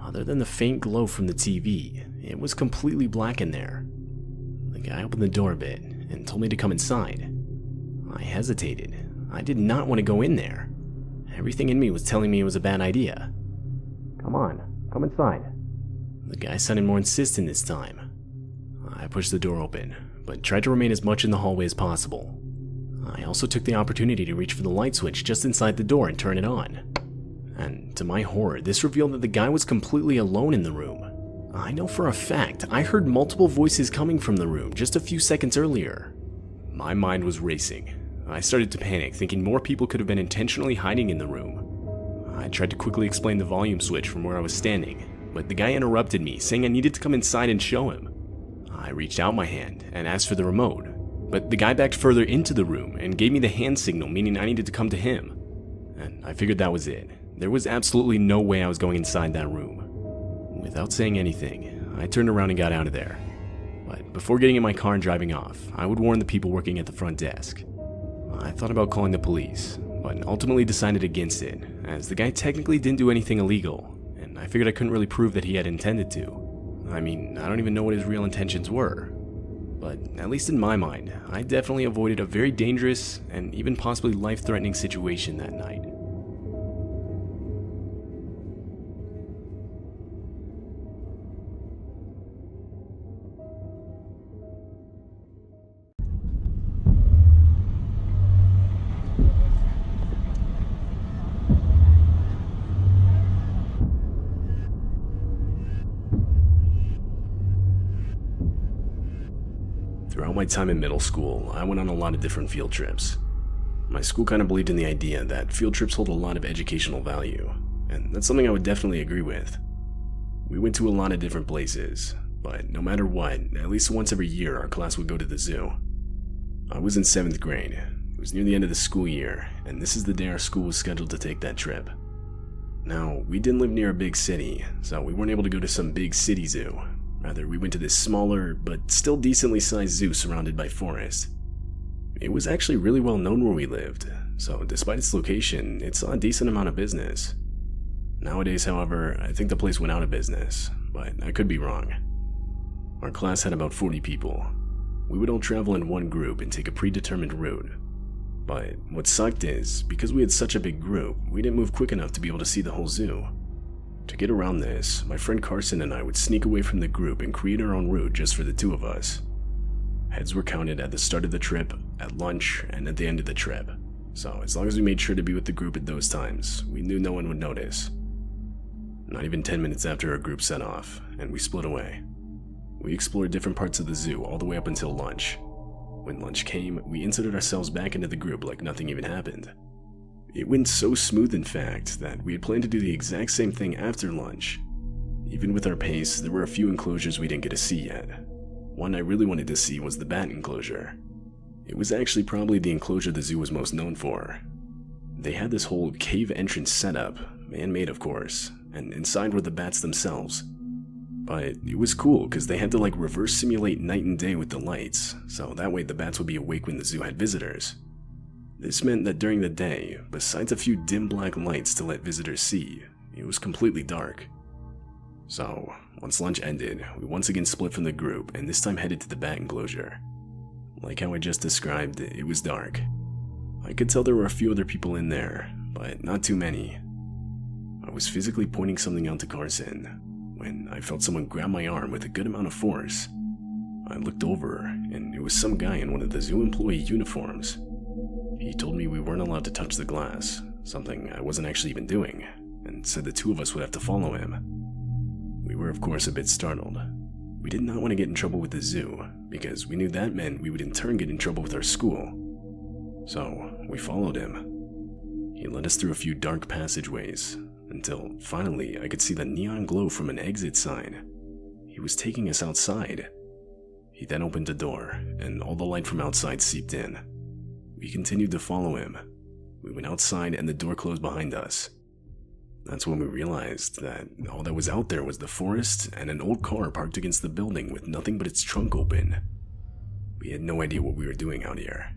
Other than the faint glow from the TV, it was completely black in there. The guy opened the door a bit and told me to come inside. I hesitated. I did not want to go in there. Everything in me was telling me it was a bad idea. Come on, come inside. The guy sounded more insistent this time. I pushed the door open, but tried to remain as much in the hallway as possible. I also took the opportunity to reach for the light switch just inside the door and turn it on. And to my horror, this revealed that the guy was completely alone in the room. I know for a fact I heard multiple voices coming from the room just a few seconds earlier. My mind was racing. I started to panic, thinking more people could have been intentionally hiding in the room. I tried to quickly explain the volume switch from where I was standing, but the guy interrupted me, saying I needed to come inside and show him. I reached out my hand and asked for the remote, but the guy backed further into the room and gave me the hand signal, meaning I needed to come to him. And I figured that was it. There was absolutely no way I was going inside that room. Without saying anything, I turned around and got out of there. But before getting in my car and driving off, I would warn the people working at the front desk. I thought about calling the police, but ultimately decided against it, as the guy technically didn't do anything illegal, and I figured I couldn't really prove that he had intended to. I mean, I don't even know what his real intentions were. But at least in my mind, I definitely avoided a very dangerous and even possibly life-threatening situation that night. Throughout my time in middle school, I went on a lot of different field trips. My school kind of believed in the idea that field trips hold a lot of educational value, and that's something I would definitely agree with. We went to a lot of different places, but no matter what, at least once every year our class would go to the zoo. I was in 7th grade. It was near the end of the school year, and this is the day our school was scheduled to take that trip. Now, we didn't live near a big city, so we weren't able to go to some big city zoo. Rather, we went to this smaller, but still decently sized zoo surrounded by forest. It was actually really well known where we lived, so despite its location, it saw a decent amount of business. Nowadays, however, I think the place went out of business, but I could be wrong. Our class had about 40 people. We would all travel in one group and take a predetermined route. But what sucked is, because we had such a big group, we didn't move quick enough to be able to see the whole zoo. To get around this, my friend Carson and I would sneak away from the group and create our own route just for the two of us. Heads were counted at the start of the trip, at lunch, and at the end of the trip. So as long as we made sure to be with the group at those times, we knew no one would notice. Not even 10 minutes after our group set off, and we split away. We explored different parts of the zoo all the way up until lunch. When lunch came, we inserted ourselves back into the group like nothing even happened. It went so smooth, in fact, that we had planned to do the exact same thing after lunch. Even with our pace, there were a few enclosures we didn't get to see yet. One I really wanted to see was the bat enclosure. It was actually probably the enclosure the zoo was most known for. They had this whole cave entrance setup, man-made of course, and inside were the bats themselves. But it was cool because they had to reverse simulate night and day with the lights, so that way the bats would be awake when the zoo had visitors. This meant that during the day, besides a few dim black lights to let visitors see, it was completely dark. So, once lunch ended, we once again split from the group and this time headed to the bat enclosure. Like how I just described, it was dark. I could tell there were a few other people in there, but not too many. I was physically pointing something out to Carson when I felt someone grab my arm with a good amount of force. I looked over, and it was some guy in one of the zoo employee uniforms. He told me we weren't allowed to touch the glass, something I wasn't actually even doing, and said the two of us would have to follow him. We were of course a bit startled. We did not want to get in trouble with the zoo, because we knew that meant we would in turn get in trouble with our school. So, we followed him. He led us through a few dark passageways, until finally I could see the neon glow from an exit sign. He was taking us outside. He then opened a door, and all the light from outside seeped in. We continued to follow him. We went outside and the door closed behind us. That's when we realized that all that was out there was the forest and an old car parked against the building with nothing but its trunk open. We had no idea what we were doing out here.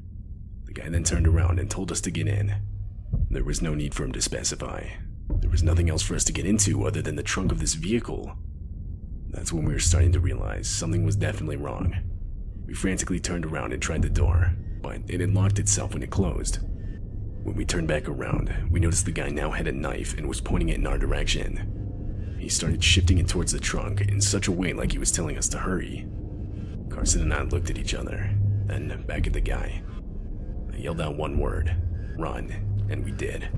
The guy then turned around and told us to get in. There was no need for him to specify. There was nothing else for us to get into other than the trunk of this vehicle. That's when we were starting to realize something was definitely wrong. We frantically turned around and tried the door, but it had locked itself when it closed. When we turned back around, we noticed the guy now had a knife and was pointing it in our direction. He started shifting it towards the trunk in such a way like he was telling us to hurry. Carson and I looked at each other, then back at the guy. I yelled out one word, "Run," and we did.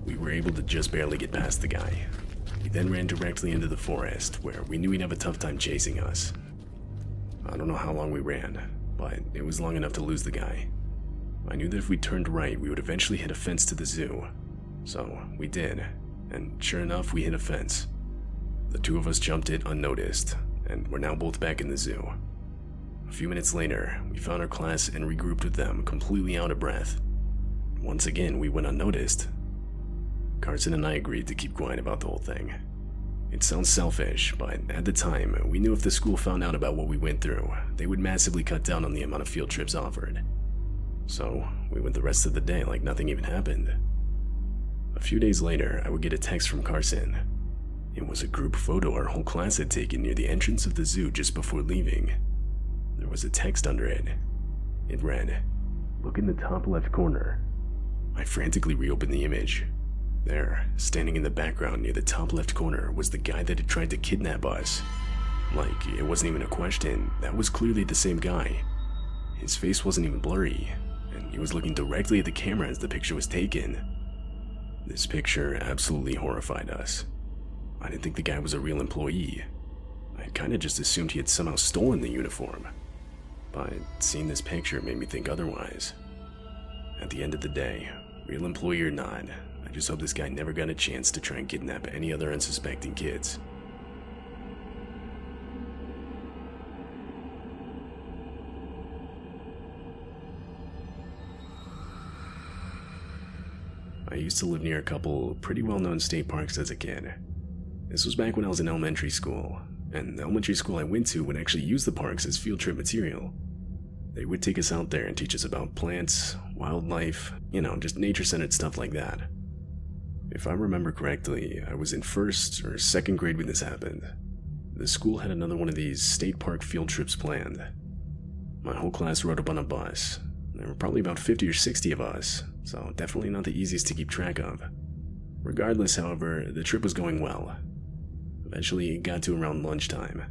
We were able to just barely get past the guy. We then ran directly into the forest, where we knew he'd have a tough time chasing us. I don't know how long we ran, but it was long enough to lose the guy. I knew that if we turned right, we would eventually hit a fence to the zoo. So we did, and sure enough, we hit a fence. The two of us jumped it unnoticed, and we're now both back in the zoo. A few minutes later, we found our class and regrouped with them, completely out of breath. Once again, we went unnoticed. Carson and I agreed to keep quiet about the whole thing. It sounds selfish, but at the time, we knew if the school found out about what we went through, they would massively cut down on the amount of field trips offered. So, we went the rest of the day like nothing even happened. A few days later, I would get a text from Carson. It was a group photo our whole class had taken near the entrance of the zoo just before leaving. There was a text under it. It read, "Look in the top left corner." I frantically reopened the image. There, standing in the background near the top left corner, was the guy that had tried to kidnap us. Like, it wasn't even a question, that was clearly the same guy. His face wasn't even blurry, and he was looking directly at the camera as the picture was taken. This picture absolutely horrified us. I didn't think the guy was a real employee. I kinda just assumed he had somehow stolen the uniform. But seeing this picture made me think otherwise. At the end of the day, real employee or not, I just hope this guy never got a chance to try and kidnap any other unsuspecting kids. I used to live near a couple pretty well-known state parks as a kid. This was back when I was in elementary school, and the elementary school I went to would actually use the parks as field trip material. They would take us out there and teach us about plants, wildlife, just nature-centered stuff like that. If I remember correctly, I was in 1st or 2nd grade when this happened. The school had another one of these state park field trips planned. My whole class rode up on a bus. There were probably about 50 or 60 of us, so definitely not the easiest to keep track of. Regardless, however, the trip was going well. Eventually, it got to around lunchtime.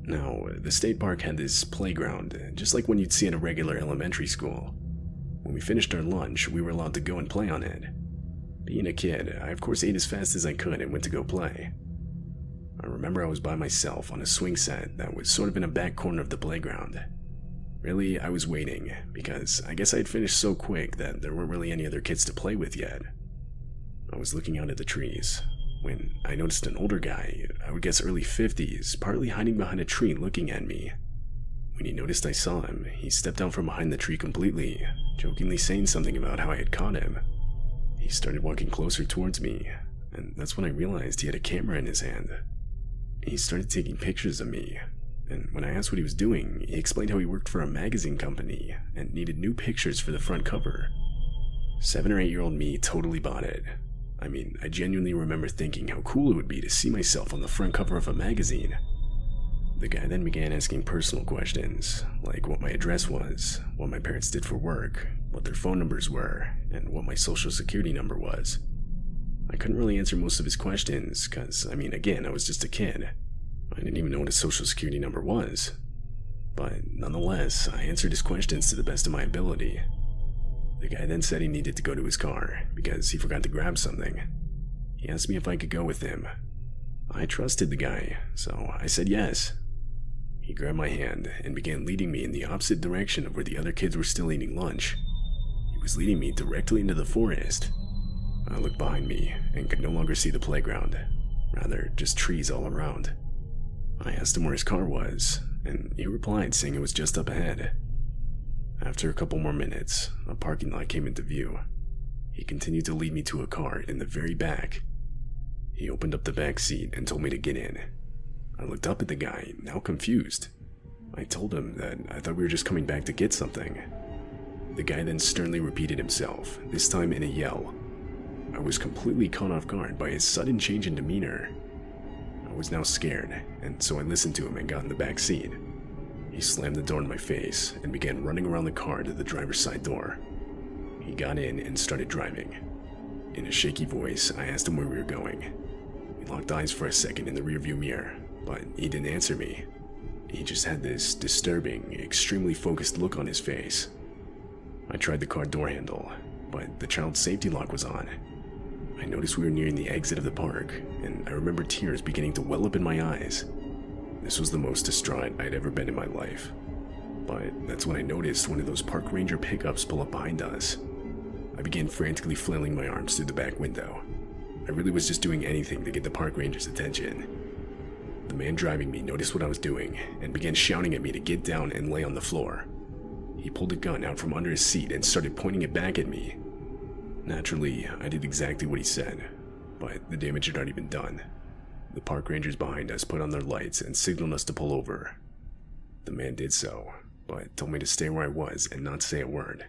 Now, the state park had this playground, just like one you'd see at a regular elementary school. When we finished our lunch, we were allowed to go and play on it. Being a kid, I of course ate as fast as I could and went to go play. I remember I was by myself on a swing set that was sort of in a back corner of the playground. Really, I was waiting, because I guess I had finished so quick that there weren't really any other kids to play with yet. I was looking out at the trees, when I noticed an older guy, I would guess early 50s, partly hiding behind a tree looking at me. When he noticed I saw him, he stepped out from behind the tree completely, jokingly saying something about how I had caught him. He started walking closer towards me. and that's when I realized he had a camera in his hand. He started taking pictures of me, and when I asked what he was doing, he explained how he worked for a magazine company and needed new pictures for the front cover. 7 or 8-year-old me totally bought it. I mean, I genuinely remember thinking how cool it would be to see myself on the front cover of a magazine. The guy then began asking personal questions, like what my address was, what my parents did for work, what their phone numbers were, and what my social security number was. I couldn't really answer most of his questions because, again, I was just a kid. I didn't even know what a social security number was. But nonetheless, I answered his questions to the best of my ability. The guy then said he needed to go to his car because he forgot to grab something. He asked me if I could go with him. I trusted the guy, so I said yes. He grabbed my hand and began leading me in the opposite direction of where the other kids were still eating lunch. He was leading me directly into the forest. I looked behind me and could no longer see the playground, rather just trees all around. I asked him where his car was, and he replied saying it was just up ahead. After a couple more minutes, a parking lot came into view. He continued to lead me to a car in the very back. He opened up the back seat and told me to get in. I looked up at the guy, now confused. I told him that I thought we were just coming back to get something. The guy then sternly repeated himself, this time in a yell. I was completely caught off guard by his sudden change in demeanor. I was now scared, and so I listened to him and got in the back seat. He slammed the door in my face and began running around the car to the driver's side door. He got in and started driving. In a shaky voice, I asked him where we were going. We locked eyes for a second in the rearview mirror, but he didn't answer me. He just had this disturbing, extremely focused look on his face. I tried the car door handle, but the child safety lock was on. I noticed we were nearing the exit of the park, and I remember tears beginning to well up in my eyes. This was the most distraught I'd ever been in my life. But that's when I noticed one of those park ranger pickups pull up behind us. I began frantically flailing my arms through the back window. I really was just doing anything to get the park ranger's attention. The man driving me noticed what I was doing and began shouting at me to get down and lay on the floor. He pulled a gun out from under his seat and started pointing it back at me. Naturally, I did exactly what he said, but the damage had already been done. The park rangers behind us put on their lights and signaled us to pull over. The man did so, but told me to stay where I was and not say a word.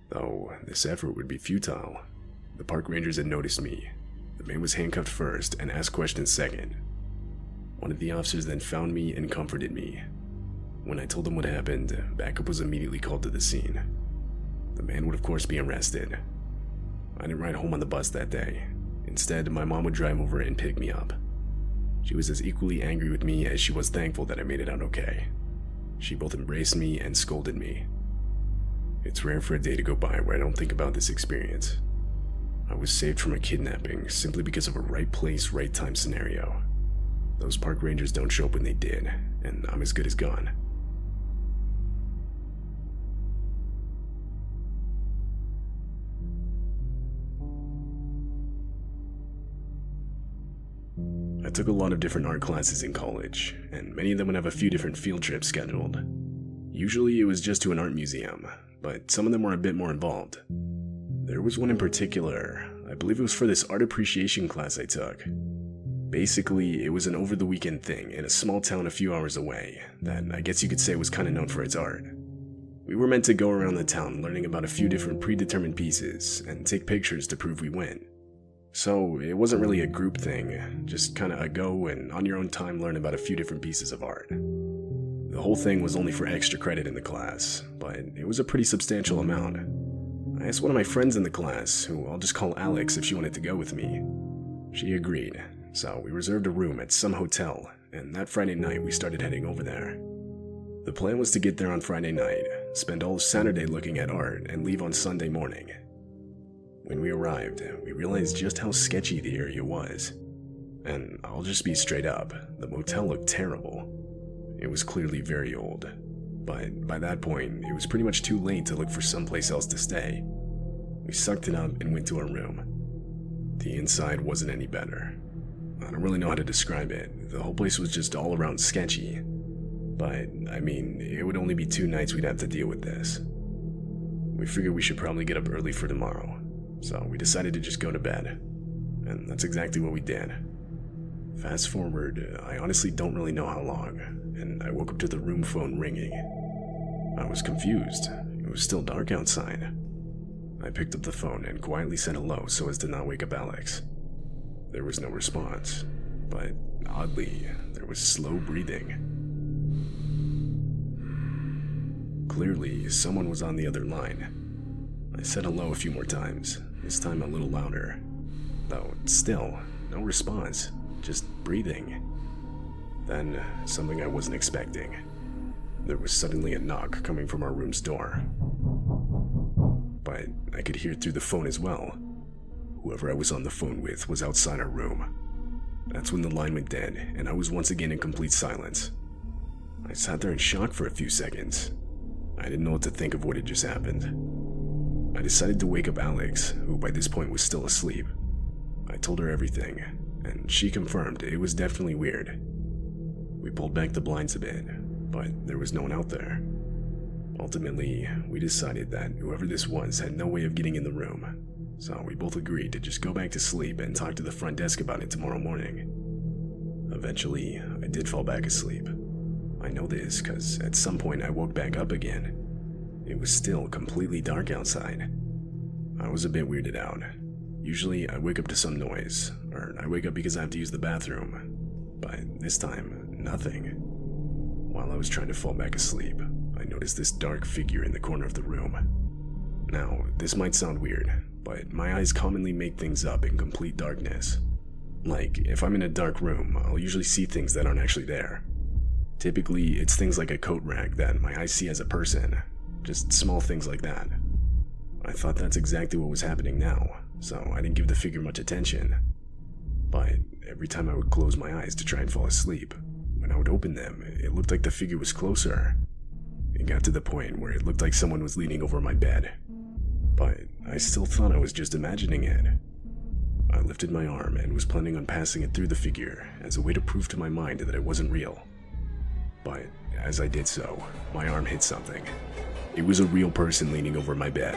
Though this effort would be futile. The park rangers had noticed me. The man was handcuffed first and asked questions second. One of the officers then found me and comforted me. When I told him what happened, backup was immediately called to the scene. The man would of course be arrested. I didn't ride home on the bus that day. Instead, my mom would drive over and pick me up. She was as equally angry with me as she was thankful that I made it out okay. She both embraced me and scolded me. It's rare for a day to go by where I don't think about this experience. I was saved from a kidnapping simply because of a right place, right time scenario. Those park rangers don't show up when they did, and I'm as good as gone. I took a lot of different art classes in college, and many of them would have a few different field trips scheduled. Usually it was just to an art museum, but some of them were a bit more involved. There was one in particular, I believe it was for this art appreciation class I took. Basically, it was an over-the-weekend thing in a small town a few hours away that I guess you could say was kind of known for its art. We were meant to go around the town learning about a few different predetermined pieces and take pictures to prove we went. So it wasn't really a group thing, just kind of a go and on your own time learn about a few different pieces of art. The whole thing was only for extra credit in the class, but it was a pretty substantial amount. I asked one of my friends in the class, who I'll just call Alex, if she wanted to go with me. She agreed, so we reserved a room at some hotel, and that Friday night we started heading over there. The plan was to get there on Friday night, spend all Saturday looking at art, and leave on Sunday morning. When we arrived, we realized just how sketchy the area was. And I'll just be straight up, the motel looked terrible. It was clearly very old, but by that point, it was pretty much too late to look for someplace else to stay. We sucked it up and went to our room. The inside wasn't any better. I don't really know how to describe it. The whole place was just all around sketchy. But, it would only be 2 nights we'd have to deal with this. We figured we should probably get up early for tomorrow, so we decided to just go to bed. and that's exactly what we did. Fast forward, I honestly don't really know how long, and I woke up to the room phone ringing. I was confused. It was still dark outside. I picked up the phone and quietly said hello so as to not wake up Alex. There was no response, but oddly, there was slow breathing. Clearly, someone was on the other line. I said hello a few more times, this time a little louder. Though, still, no response, just breathing. Then, something I wasn't expecting. There was suddenly a knock coming from our room's door. But I could hear it through the phone as well. Whoever I was on the phone with was outside our room. That's when the line went dead, and I was once again in complete silence. I sat there in shock for a few seconds. I didn't know what to think of what had just happened. I decided to wake up Alex, who by this point was still asleep. I told her everything, and she confirmed it was definitely weird. We pulled back the blinds a bit, but there was no one out there. Ultimately, we decided that whoever this was had no way of getting in the room, so we both agreed to just go back to sleep and talk to the front desk about it tomorrow morning. Eventually, I did fall back asleep. I know this because at some point I woke back up again. It was still completely dark outside. I was a bit weirded out. Usually I wake up to some noise, or I wake up because I have to use the bathroom, but this time, nothing. While I was trying to fall back asleep, I noticed this dark figure in the corner of the room. Now, this might sound weird, but my eyes commonly make things up in complete darkness. Like, if I'm in a dark room, I'll usually see things that aren't actually there. Typically, it's things like a coat rack that my eyes see as a person, just small things like that. I thought that's exactly what was happening now, so I didn't give the figure much attention. But every time I would close my eyes to try and fall asleep, when I would open them, it looked like the figure was closer. It got to the point where it looked like someone was leaning over my bed. But I still thought I was just imagining it. I lifted my arm and was planning on passing it through the figure as a way to prove to my mind that it wasn't real. But as I did so, my arm hit something. It was a real person leaning over my bed.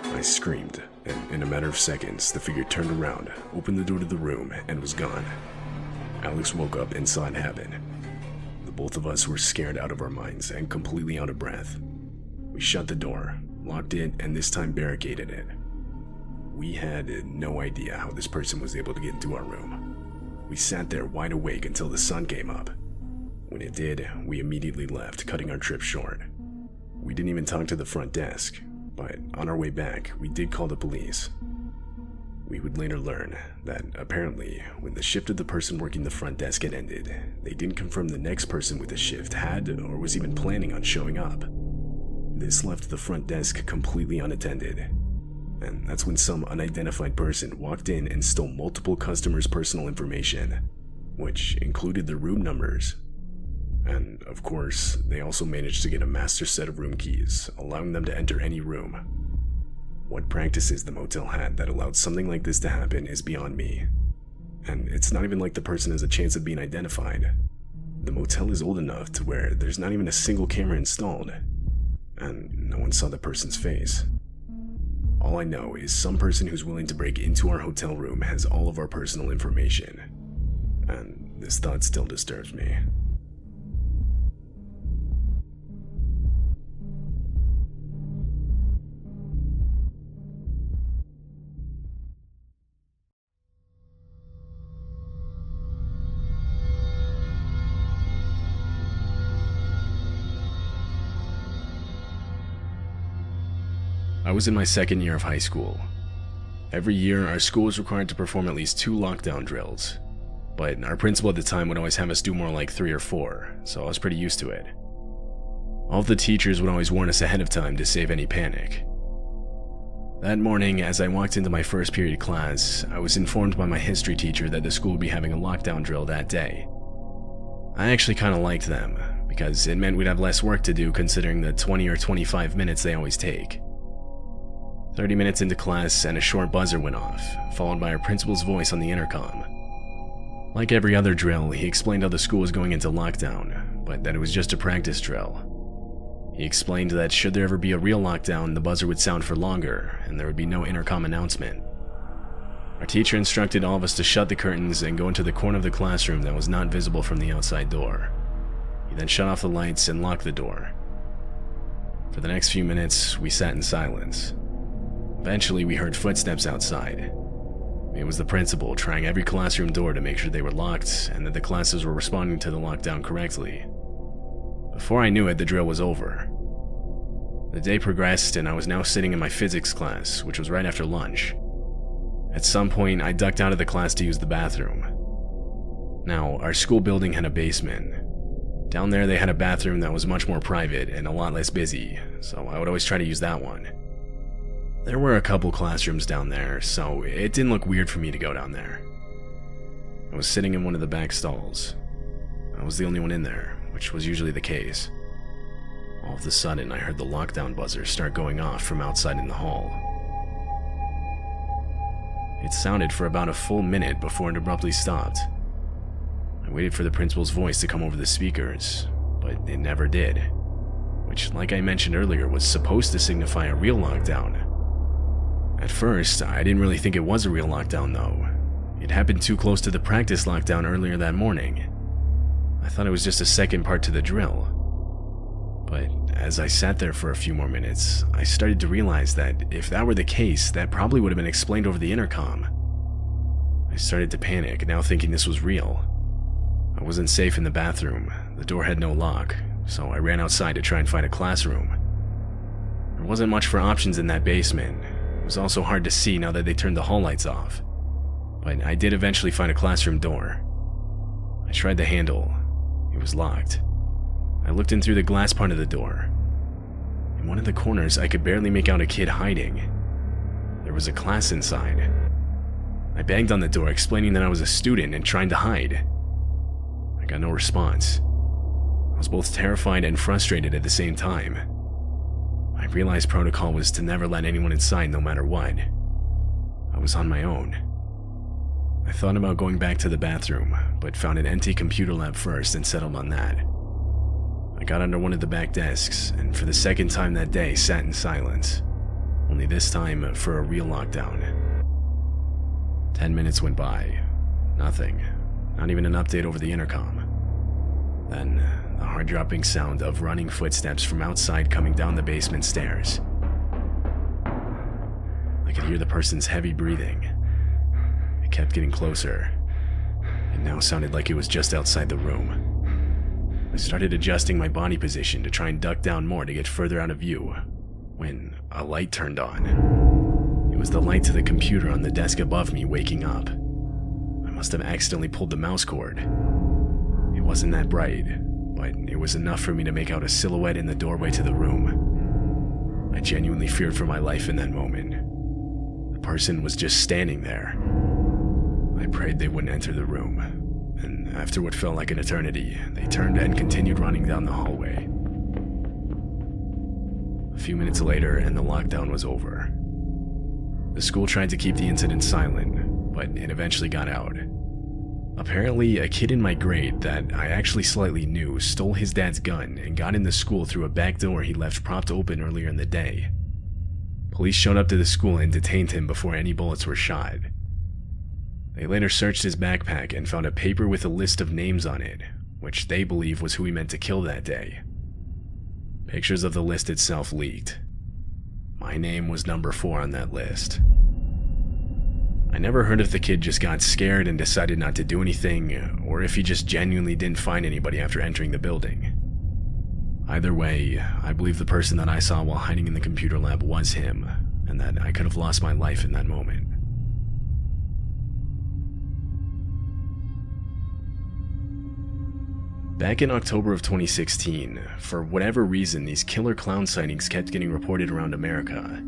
I screamed, and in a matter of seconds, the figure turned around, opened the door to the room, and was gone. Alex woke up and saw it happen. The both of us were scared out of our minds and completely out of breath. We shut the door, locked it, and this time barricaded it. We had no idea how this person was able to get into our room. We sat there wide awake until the sun came up. When it did, we immediately left, cutting our trip short. We didn't even talk to the front desk, but on our way back, we did call the police. We would later learn that apparently, when the shift of the person working the front desk had ended, they didn't confirm the next person with the shift had or was even planning on showing up. This left the front desk completely unattended, and that's when some unidentified person walked in and stole multiple customers' personal information, which included their room numbers. And, of course, they also managed to get a master set of room keys, allowing them to enter any room. What practices the motel had that allowed something like this to happen is beyond me. And it's not even like the person has a chance of being identified. The motel is old enough to where there's not even a single camera installed, and no one saw the person's face. All I know is some person who's willing to break into our hotel room has all of our personal information, and this thought still disturbs me. I was in my second year of high school. Every year, our school was required to perform at least 2 lockdown drills, but our principal at the time would always have us do more like 3 or 4, so I was pretty used to it. All of the teachers would always warn us ahead of time to save any panic. That morning, as I walked into my first period class, I was informed by my history teacher that the school would be having a lockdown drill that day. I actually kind of liked them, because it meant we'd have less work to do considering the 20 or 25 minutes they always take. 30 minutes into class and a short buzzer went off, followed by our principal's voice on the intercom. Like every other drill, he explained how the school was going into lockdown, but that it was just a practice drill. He explained that should there ever be a real lockdown, the buzzer would sound for longer, and there would be no intercom announcement. Our teacher instructed all of us to shut the curtains and go into the corner of the classroom that was not visible from the outside door. He then shut off the lights and locked the door. For the next few minutes, we sat in silence. Eventually, we heard footsteps outside. It was the principal trying every classroom door to make sure they were locked and that the classes were responding to the lockdown correctly. Before I knew it, the drill was over. The day progressed and I was now sitting in my physics class, which was right after lunch. At some point, I ducked out of the class to use the bathroom. Now, our school building had a basement. Down there, they had a bathroom that was much more private and a lot less busy, so I would always try to use that one. There were a couple classrooms down there, so it didn't look weird for me to go down there. I was sitting in one of the back stalls. I was the only one in there, which was usually the case. All of a sudden, I heard the lockdown buzzer start going off from outside in the hall. It sounded for about a full minute before it abruptly stopped. I waited for the principal's voice to come over the speakers, but it never did, which, like I mentioned earlier, was supposed to signify a real lockdown. At first, I didn't really think it was a real lockdown though. It happened too close to the practice lockdown earlier that morning. I thought it was just a second part to the drill. But as I sat there for a few more minutes, I started to realize that if that were the case, that probably would have been explained over the intercom. I started to panic, now thinking this was real. I wasn't safe in the bathroom, the door had no lock, so I ran outside to try and find a classroom. There wasn't much for options in that basement. It was also hard to see now that they turned the hall lights off. But I did eventually find a classroom door. I tried the handle. It was locked. I looked in through the glass part of the door. In one of the corners, I could barely make out a kid hiding. There was a class inside. I banged on the door, explaining that I was a student and trying to hide. I got no response. I was both terrified and frustrated at the same time. I realized protocol was to never let anyone inside no matter what. I was on my own. I thought about going back to the bathroom, but found an empty computer lab first and settled on that. I got under one of the back desks, and for the second time that day sat in silence, only this time for a real lockdown. 10 minutes went by. Nothing. Not even an update over the intercom. Then, the heart-dropping sound of running footsteps from outside coming down the basement stairs. I could hear the person's heavy breathing. It kept getting closer. It now sounded like it was just outside the room. I started adjusting my body position to try and duck down more to get further out of view, when a light turned on. It was the light to the computer on the desk above me waking up. I must have accidentally pulled the mouse cord. It wasn't that bright, but it was enough for me to make out a silhouette in the doorway to the room. I genuinely feared for my life in that moment. The person was just standing there. I prayed they wouldn't enter the room, and after what felt like an eternity, they turned and continued running down the hallway. A few minutes later, and the lockdown was over. The school tried to keep the incident silent, but it eventually got out. Apparently, a kid in my grade that I actually slightly knew stole his dad's gun and got in the school through a back door he left propped open earlier in the day. Police showed up to the school and detained him before any bullets were shot. They later searched his backpack and found a paper with a list of names on it, which they believe was who he meant to kill that day. Pictures of the list itself leaked. My name was number 4 on that list. I never heard if the kid just got scared and decided not to do anything, or if he just genuinely didn't find anybody after entering the building. Either way, I believe the person that I saw while hiding in the computer lab was him, and that I could have lost my life in that moment. Back in October of 2016, for whatever reason, these killer clown sightings kept getting reported around America.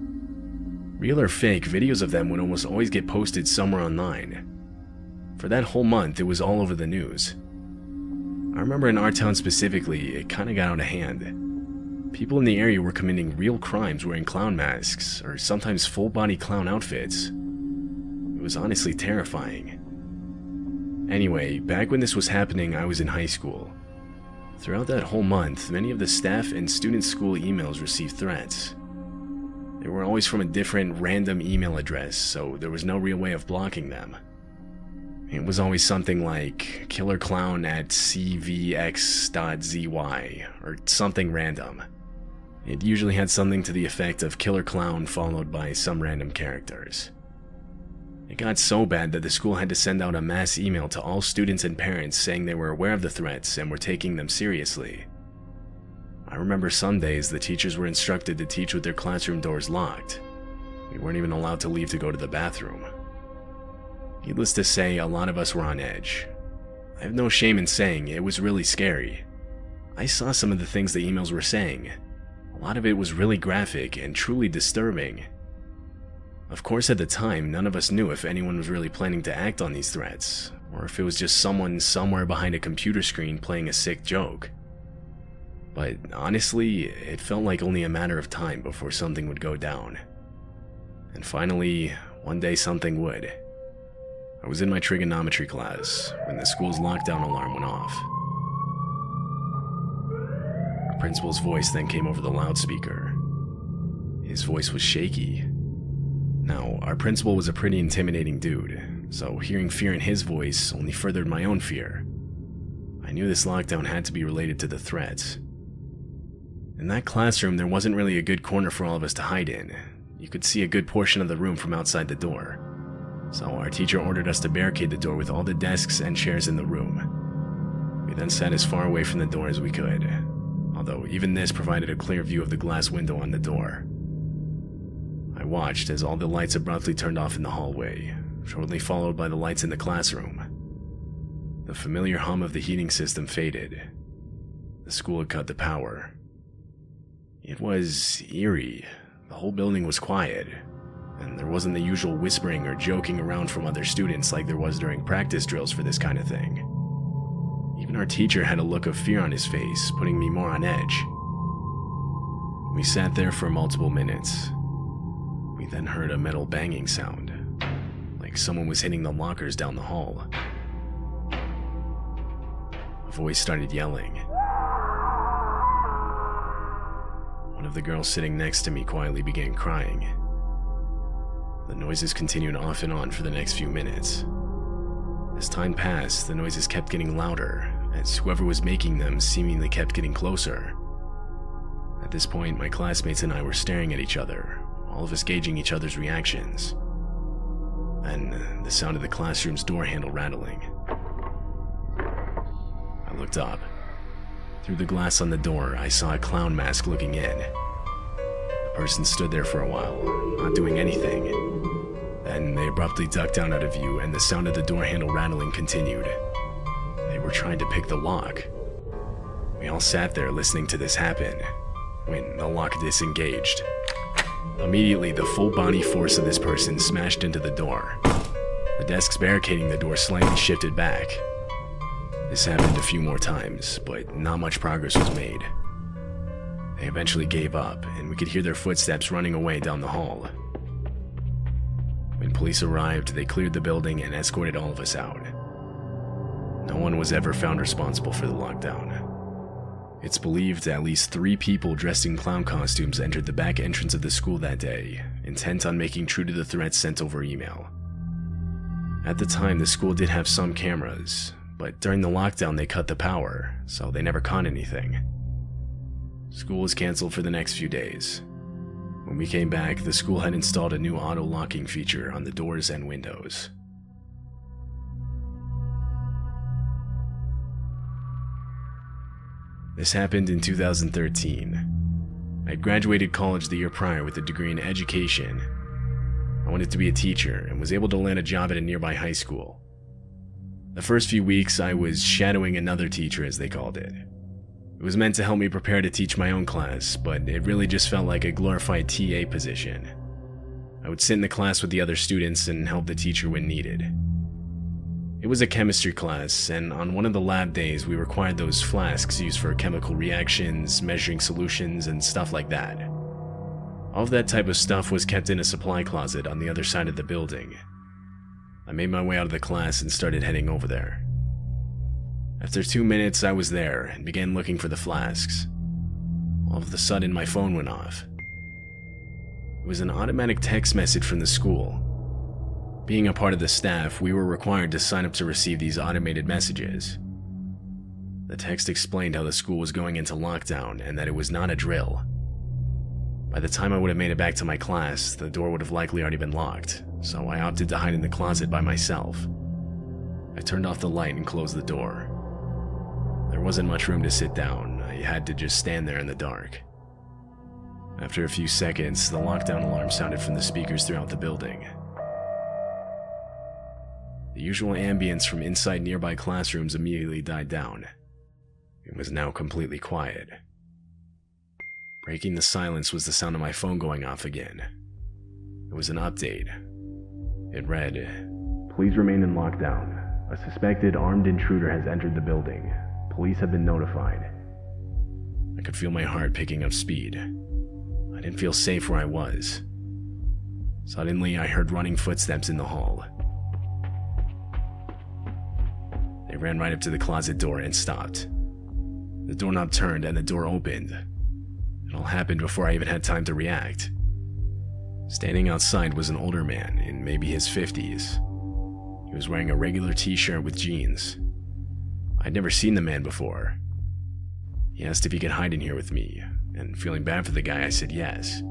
Real or fake, videos of them would almost always get posted somewhere online. For that whole month, it was all over the news. I remember in our town specifically, it kinda got out of hand. People in the area were committing real crimes wearing clown masks, or sometimes full-body clown outfits. It was honestly terrifying. Anyway, back when this was happening, I was in high school. Throughout that whole month, many of the staff and student school emails received threats. They were always from a different random email address, so there was no real way of blocking them. It was always something like killerclown@cvx.zy or something random. It usually had something to the effect of Killer Clown followed by some random characters. It got so bad that the school had to send out a mass email to all students and parents saying they were aware of the threats and were taking them seriously. I remember some days the teachers were instructed to teach with their classroom doors locked. We weren't even allowed to leave to go to the bathroom. Needless to say, a lot of us were on edge. I have no shame in saying it was really scary. I saw some of the things the emails were saying. A lot of it was really graphic and truly disturbing. Of course, at the time, none of us knew if anyone was really planning to act on these threats, or if it was just someone somewhere behind a computer screen playing a sick joke. But honestly, it felt like only a matter of time before something would go down. And finally, one day something would. I was in my trigonometry class when the school's lockdown alarm went off. Our principal's voice then came over the loudspeaker. His voice was shaky. Now, our principal was a pretty intimidating dude, so hearing fear in his voice only furthered my own fear. I knew this lockdown had to be related to the threats. In that classroom, there wasn't really a good corner for all of us to hide in. You could see a good portion of the room from outside the door. So our teacher ordered us to barricade the door with all the desks and chairs in the room. We then sat as far away from the door as we could, although even this provided a clear view of the glass window on the door. I watched as all the lights abruptly turned off in the hallway, shortly followed by the lights in the classroom. The familiar hum of the heating system faded. The school had cut the power. It was eerie. The whole building was quiet, and there wasn't the usual whispering or joking around from other students like there was during practice drills for this kind of thing. Even our teacher had a look of fear on his face, putting me more on edge. We sat there for multiple minutes. We then heard a metal banging sound, like someone was hitting the lockers down the hall. A voice started yelling. One of the girls sitting next to me quietly began crying. The noises continued off and on for the next few minutes. As time passed, the noises kept getting louder, as whoever was making them seemingly kept getting closer. At this point, my classmates and I were staring at each other, all of us gauging each other's reactions. Then, the sound of the classroom's door handle rattling. I looked up. Through the glass on the door, I saw a clown mask looking in. The person stood there for a while, not doing anything. Then they abruptly ducked down out of view, and the sound of the door handle rattling continued. They were trying to pick the lock. We all sat there listening to this happen, when the lock disengaged. Immediately, the full body force of this person smashed into the door. The desks barricading the door slightly shifted back. This happened a few more times, but not much progress was made. They eventually gave up, and we could hear their footsteps running away down the hall. When police arrived, they cleared the building and escorted all of us out. No one was ever found responsible for the lockdown. It's believed at least 3 people dressed in clown costumes entered the back entrance of the school that day, intent on making true to the threats sent over email. At the time, the school did have some cameras, but during the lockdown they cut the power, so they never caught anything. School was canceled for the next few days. When we came back, the school had installed a new auto-locking feature on the doors and windows. This happened in 2013. I graduated college the year prior with a degree in education. I wanted to be a teacher and was able to land a job at a nearby high school. The first few weeks, I was shadowing another teacher, as they called it. It was meant to help me prepare to teach my own class, but it really just felt like a glorified TA position. I would sit in the class with the other students and help the teacher when needed. It was a chemistry class, and on one of the lab days, we required those flasks used for chemical reactions, measuring solutions, and stuff like that. All of that type of stuff was kept in a supply closet on the other side of the building. I made my way out of the class and started heading over there. After 2 minutes, I was there and began looking for the flasks. All of a sudden, my phone went off. It was an automatic text message from the school. Being a part of the staff, we were required to sign up to receive these automated messages. The text explained how the school was going into lockdown and that it was not a drill. By the time I would have made it back to my class, the door would have likely already been locked, so I opted to hide in the closet by myself. I turned off the light and closed the door. There wasn't much room to sit down. I had to just stand there in the dark. After a few seconds, the lockdown alarm sounded from the speakers throughout the building. The usual ambience from inside nearby classrooms immediately died down. It was now completely quiet. Breaking the silence was the sound of my phone going off again. It was an update. It read, "Please remain in lockdown. A suspected armed intruder has entered the building. Police have been notified." I could feel my heart picking up speed. I didn't feel safe where I was. Suddenly, I heard running footsteps in the hall. They ran right up to the closet door and stopped. The doorknob turned and the door opened. It all happened before I even had time to react. Standing outside was an older man in maybe his 50s. He was wearing a regular t-shirt with jeans. I'd never seen the man before. He asked if he could hide in here with me, and feeling bad for the guy, I said yes.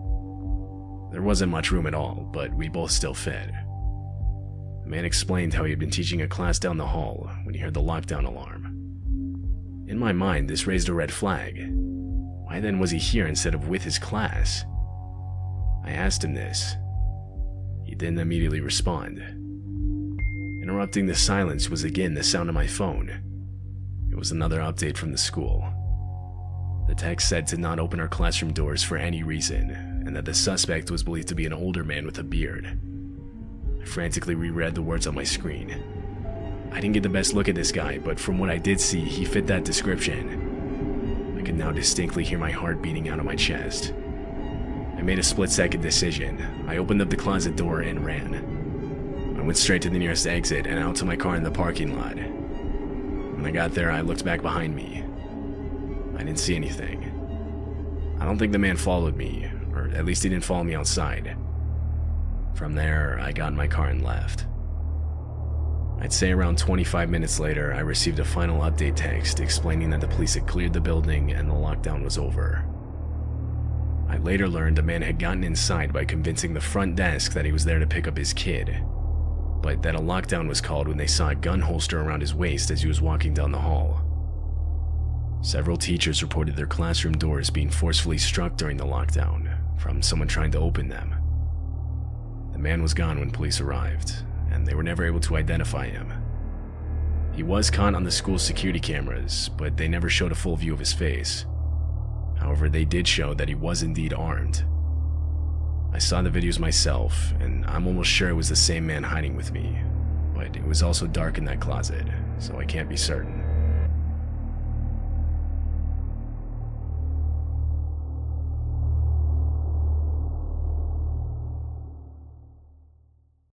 There wasn't much room at all, but we both still fit. The man explained how he had been teaching a class down the hall when he heard the lockdown alarm. In my mind, this raised a red flag. Why then was he here instead of with his class? I asked him this. He didn't immediately respond. Interrupting the silence was again the sound of my phone. It was another update from the school. The text said to not open our classroom doors for any reason, and that the suspect was believed to be an older man with a beard. I frantically reread the words on my screen. I didn't get the best look at this guy, but from what I did see, he fit that description. I could now distinctly hear my heart beating out of my chest. I made a split-second decision. I opened up the closet door and ran. I went straight to the nearest exit and out to my car in the parking lot. When I got there, I looked back behind me. I didn't see anything. I don't think the man followed me, or at least he didn't follow me outside. From there, I got in my car and left. I'd say around 25 minutes later, I received a final update text explaining that the police had cleared the building and the lockdown was over. I later learned the man had gotten inside by convincing the front desk that he was there to pick up his kid, but that a lockdown was called when they saw a gun holster around his waist as he was walking down the hall. Several teachers reported their classroom doors being forcefully struck during the lockdown from someone trying to open them. The man was gone when police arrived, and they were never able to identify him. He was caught on the school's security cameras, but they never showed a full view of his face. However, they did show that he was indeed armed. I saw the videos myself, and I'm almost sure it was the same man hiding with me, but it was also dark in that closet, so I can't be certain.